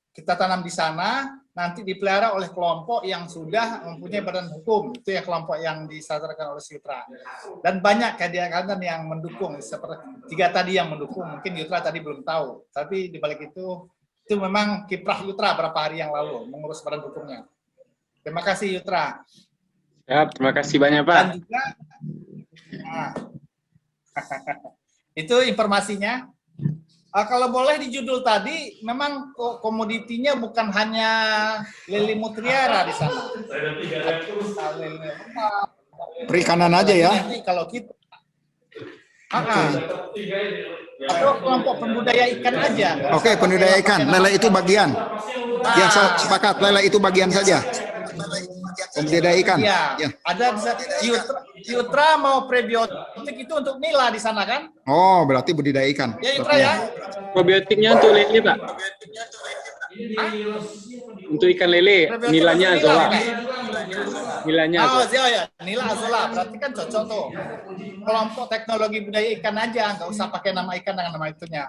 kita tanam di sana, nanti dipelihara oleh kelompok yang sudah mempunyai badan hukum, itu ya kelompok yang disadarkan oleh Yutra. Dan banyak kegiatan yang mendukung, seperti 3 tadi yang mendukung, mungkin Yutra tadi belum tahu, tapi di balik itu memang kiprah Yutra berapa hari yang lalu mengurus badan hukumnya. Terima kasih Yutra. Ya, terima kasih banyak Pak. Dan juga, itu informasinya. Kalau boleh di judul tadi, memang komoditinya bukan hanya lele mutiara di sana. Perikanan aja ya. Kalau kita atau kelompok pembudaya ikan aja. Oke, pembudaya ikan. Lele itu bagian. Ya, sepakat. Lele itu bagian saja. Pembudaya ikan. Iya. Ada Yutra mau prebiotik itu untuk nila di sana kan? Oh, berarti budidaya ikan. Ya Yutra ya. Probiotiknya untuk lele Pak. Untuk ikan lele, nilainya azola. Nilainya azola. Oh ya, nila azola. Berarti kan cocok tuh. Kelompok teknologi budaya ikan aja, nggak usah pakai nama ikan dengan nama itunya.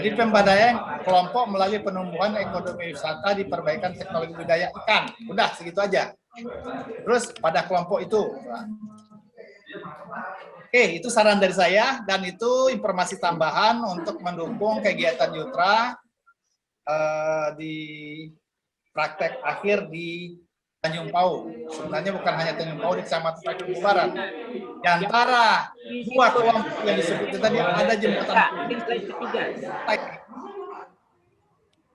Jadi pemberdayaan kelompok melalui penumbuhan ekonomi wisata di perbaikan teknologi budaya ikan. Udah segitu aja. Terus pada kelompok itu. Oke, itu saran dari saya dan itu informasi tambahan untuk mendukung kegiatan Yutra di praktek akhir di Tanjung Pau. Sebenarnya bukan hanya Tanjung Pau di Kecamatan Payakumbuh Barat. Di antara dua kelompok yang disebut tadi ada jembatan. Ini slide ketiga.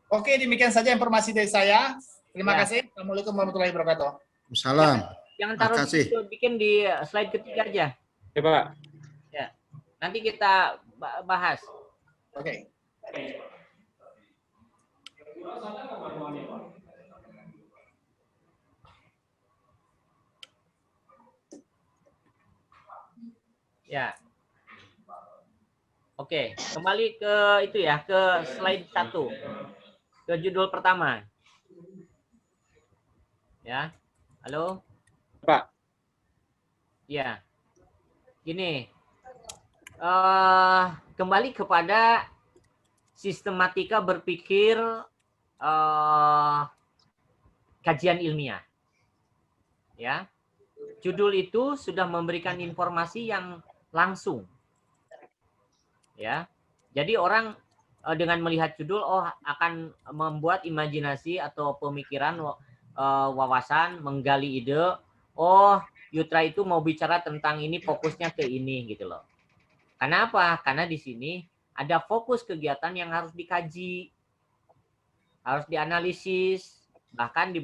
Oke, demikian saja informasi dari saya. Terima Ya. kasih. Assalamualaikum warahmatullahi wabarakatuh. Salam. Jangan taruh Terima kasih. bikin di slide ketiga aja. Ya, Pak. Ya. Nanti kita bahas. Oke. Ya. Oke, kembali ke itu ya, ke slide 1. Ke judul pertama. Ya. Halo? Pak. Ya. Gini. Kembali kepada sistematika berpikir kajian ilmiah. Ya. Judul itu sudah memberikan informasi yang langsung. Ya. Jadi orang dengan melihat judul akan membuat imajinasi atau pemikiran, wawasan, menggali ide, Yutra itu mau bicara tentang ini, fokusnya ke ini gitu loh. Karena apa? Karena di sini ada fokus kegiatan yang harus dikaji, harus dianalisis, bahkan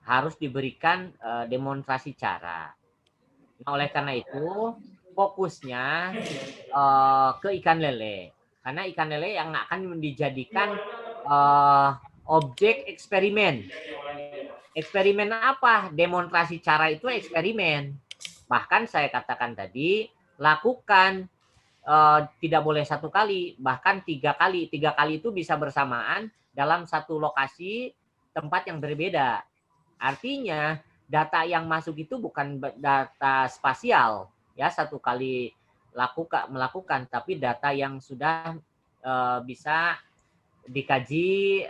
harus diberikan demonstrasi cara. Nah, oleh karena itu fokusnya ke ikan lele, karena ikan lele yang akan dijadikan objek eksperimen. Eksperimen apa? Demonstrasi cara itu eksperimen. Bahkan saya katakan tadi, lakukan tidak boleh 1 kali, bahkan 3 kali. 3 kali itu bisa bersamaan dalam satu lokasi tempat yang berbeda. Artinya data yang masuk itu bukan data spasial, ya 1 kali melakukan, tapi data yang sudah bisa dikaji,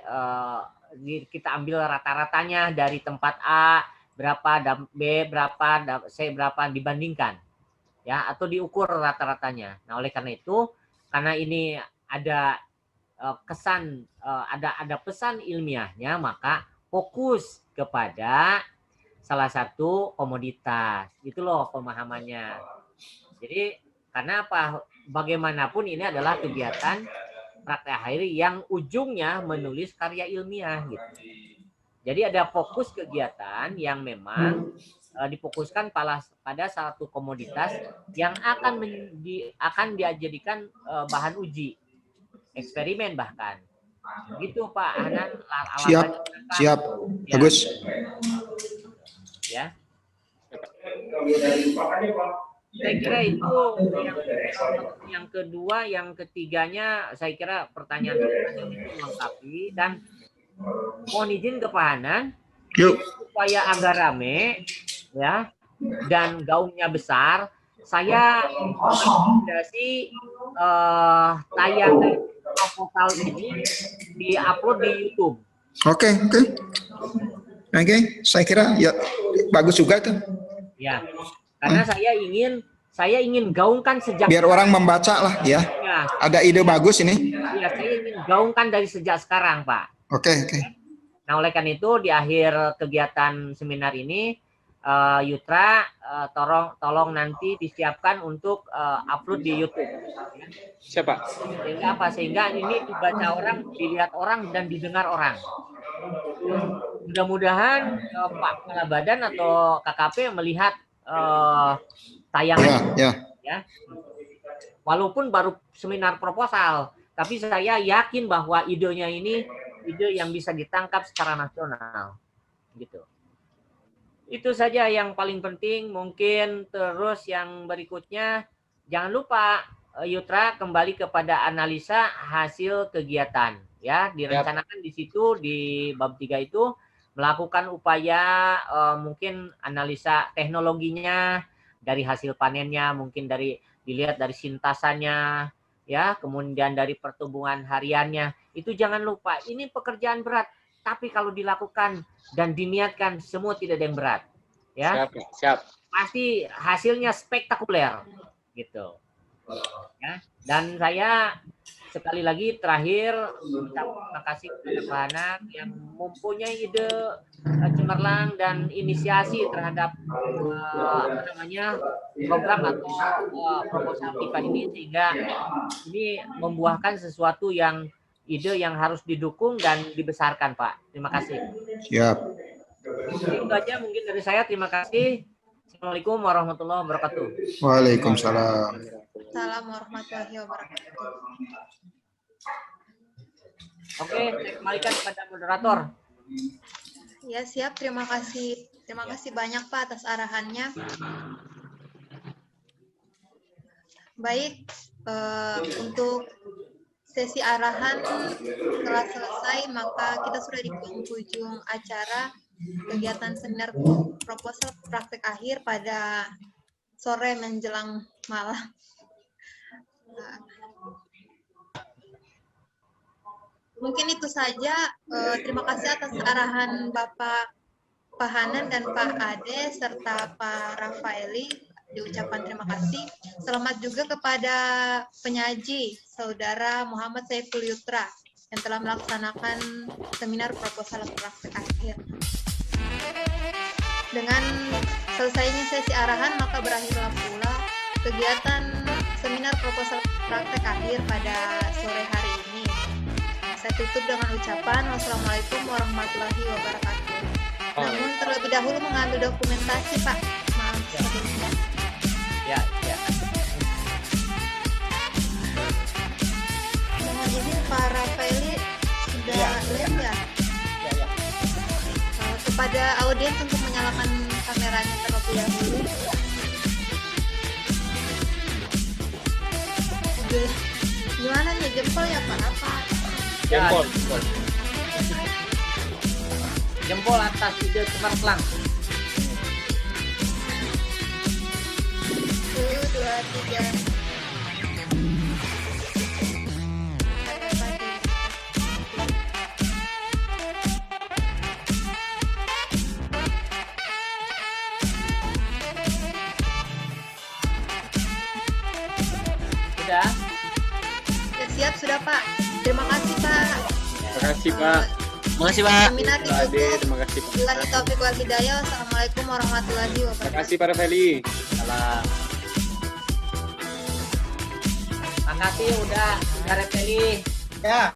kita ambil rata-ratanya dari tempat A berapa, B berapa, C berapa, dibandingkan, ya, atau diukur rata-ratanya. Nah, oleh karena itu, karena ini ada kesan, ada pesan ilmiahnya, maka fokus kepada salah satu komoditas. Itu loh pemahamannya. Jadi karena apa? Bagaimanapun ini adalah kegiatan praktek akhir yang ujungnya menulis karya ilmiah gitu. Jadi ada fokus kegiatan yang memang difokuskan pada satu komoditas yang akan dijadikan bahan uji, eksperimen bahkan. Gitu Pak Hanan. Siap. Ya. Bagus. Ya. Saya kira itu yang kedua, yang ketiganya saya kira pertanyaan itu melengkapi, dan mohon izin ke Pak Hanan, supaya agak rame ya dan gaungnya besar, saya rekomendasi tayangan proposal ini diupload di YouTube. Oke, saya kira ya bagus juga itu. Ya. Karena saya ingin gaungkan sejak biar orang membaca lah ya. Ada ide bagus ini. Iya, saya ingin gaungkan dari sejak sekarang, Pak. Oke. Nah, oleh karena itu di akhir kegiatan seminar ini Yutra tolong nanti disiapkan untuk upload di YouTube. Siapa? Sehingga apa? Sehingga ini dibaca orang, dilihat orang, dan didengar orang. Mudah-mudahan Pak Kepala Badan atau KKP melihat tayangan ya. Walaupun baru seminar proposal, tapi saya yakin bahwa idenya ini ide yang bisa ditangkap secara nasional gitu. Itu saja yang paling penting. Mungkin terus yang berikutnya, jangan lupa Yutra kembali kepada analisa hasil kegiatan ya. Direncanakan di situ di bab 3 itu melakukan upaya mungkin analisa teknologinya dari hasil panennya, mungkin dilihat dari sintasannya ya, kemudian dari pertumbuhan hariannya. Itu jangan lupa, ini pekerjaan berat, tapi kalau dilakukan dan diniatkan, semua tidak ada yang berat ya. Siap. Pasti hasilnya spektakuler gitu ya. Dan saya sekali lagi terakhir kita terima kasih kepada Pak Hanan yang mempunyai ide cemerlang dan inisiasi terhadap program atau proposal PIPA ini, sehingga ini membuahkan sesuatu yang ide yang harus didukung dan dibesarkan, Pak. Terima kasih. Siap. Itu aja mungkin dari saya. Terima kasih. Assalamualaikum warahmatullahi wabarakatuh. Waalaikumsalam. Salam warahmatullahi wabarakatuh. Oke, saya kembalikan kepada moderator. Ya, siap. Terima kasih. Terima kasih banyak, Pak, atas arahannya. Baik, untuk sesi arahan telah selesai, maka kita sudah di penghujung acara kegiatan seminar proposal praktek akhir pada sore menjelang malam. Mungkin itu saja. Terima kasih atas arahan Bapak Pak Hanan dan Pak Ade serta Pak Rafaeli. Diucapkan terima kasih. Selamat juga kepada penyaji Saudara Muhammad Saiful Yutra yang telah melaksanakan seminar proposal praktek akhir. Dengan selesainya sesi arahan, maka berakhirlah pula kegiatan seminar proposal praktek akhir pada sore hari ini. Saya tutup dengan ucapan wassalamualaikum warahmatullahi wabarakatuh. Namun terlebih dahulu mengambil dokumentasi, Pak. Maaf sebelumnya. Ya. Mohon izin Pak Rafaeli sudah lihat ya? Ya. Kepada audiens untuk menyalakan kameranya terlebih dahulu. Gimana nih, jempol ya Pak? Apa? Jempol. Jempol atas ide cemerlang. 1, 2, 3. Sudah? Ya, siap sudah Pak. Terima kasih Pak. Terima kasih, Pak. Terima kasih, Pak. Seminar Pak Ade, ditutup. terima kasih, Pak. Billahi taufiq wal hidayah. Wassalamualaikum warahmatullahi Terima wabarakatuh. kasih, Pak Rafaeli. Salam. Makasih udah Rafaeli. Ya.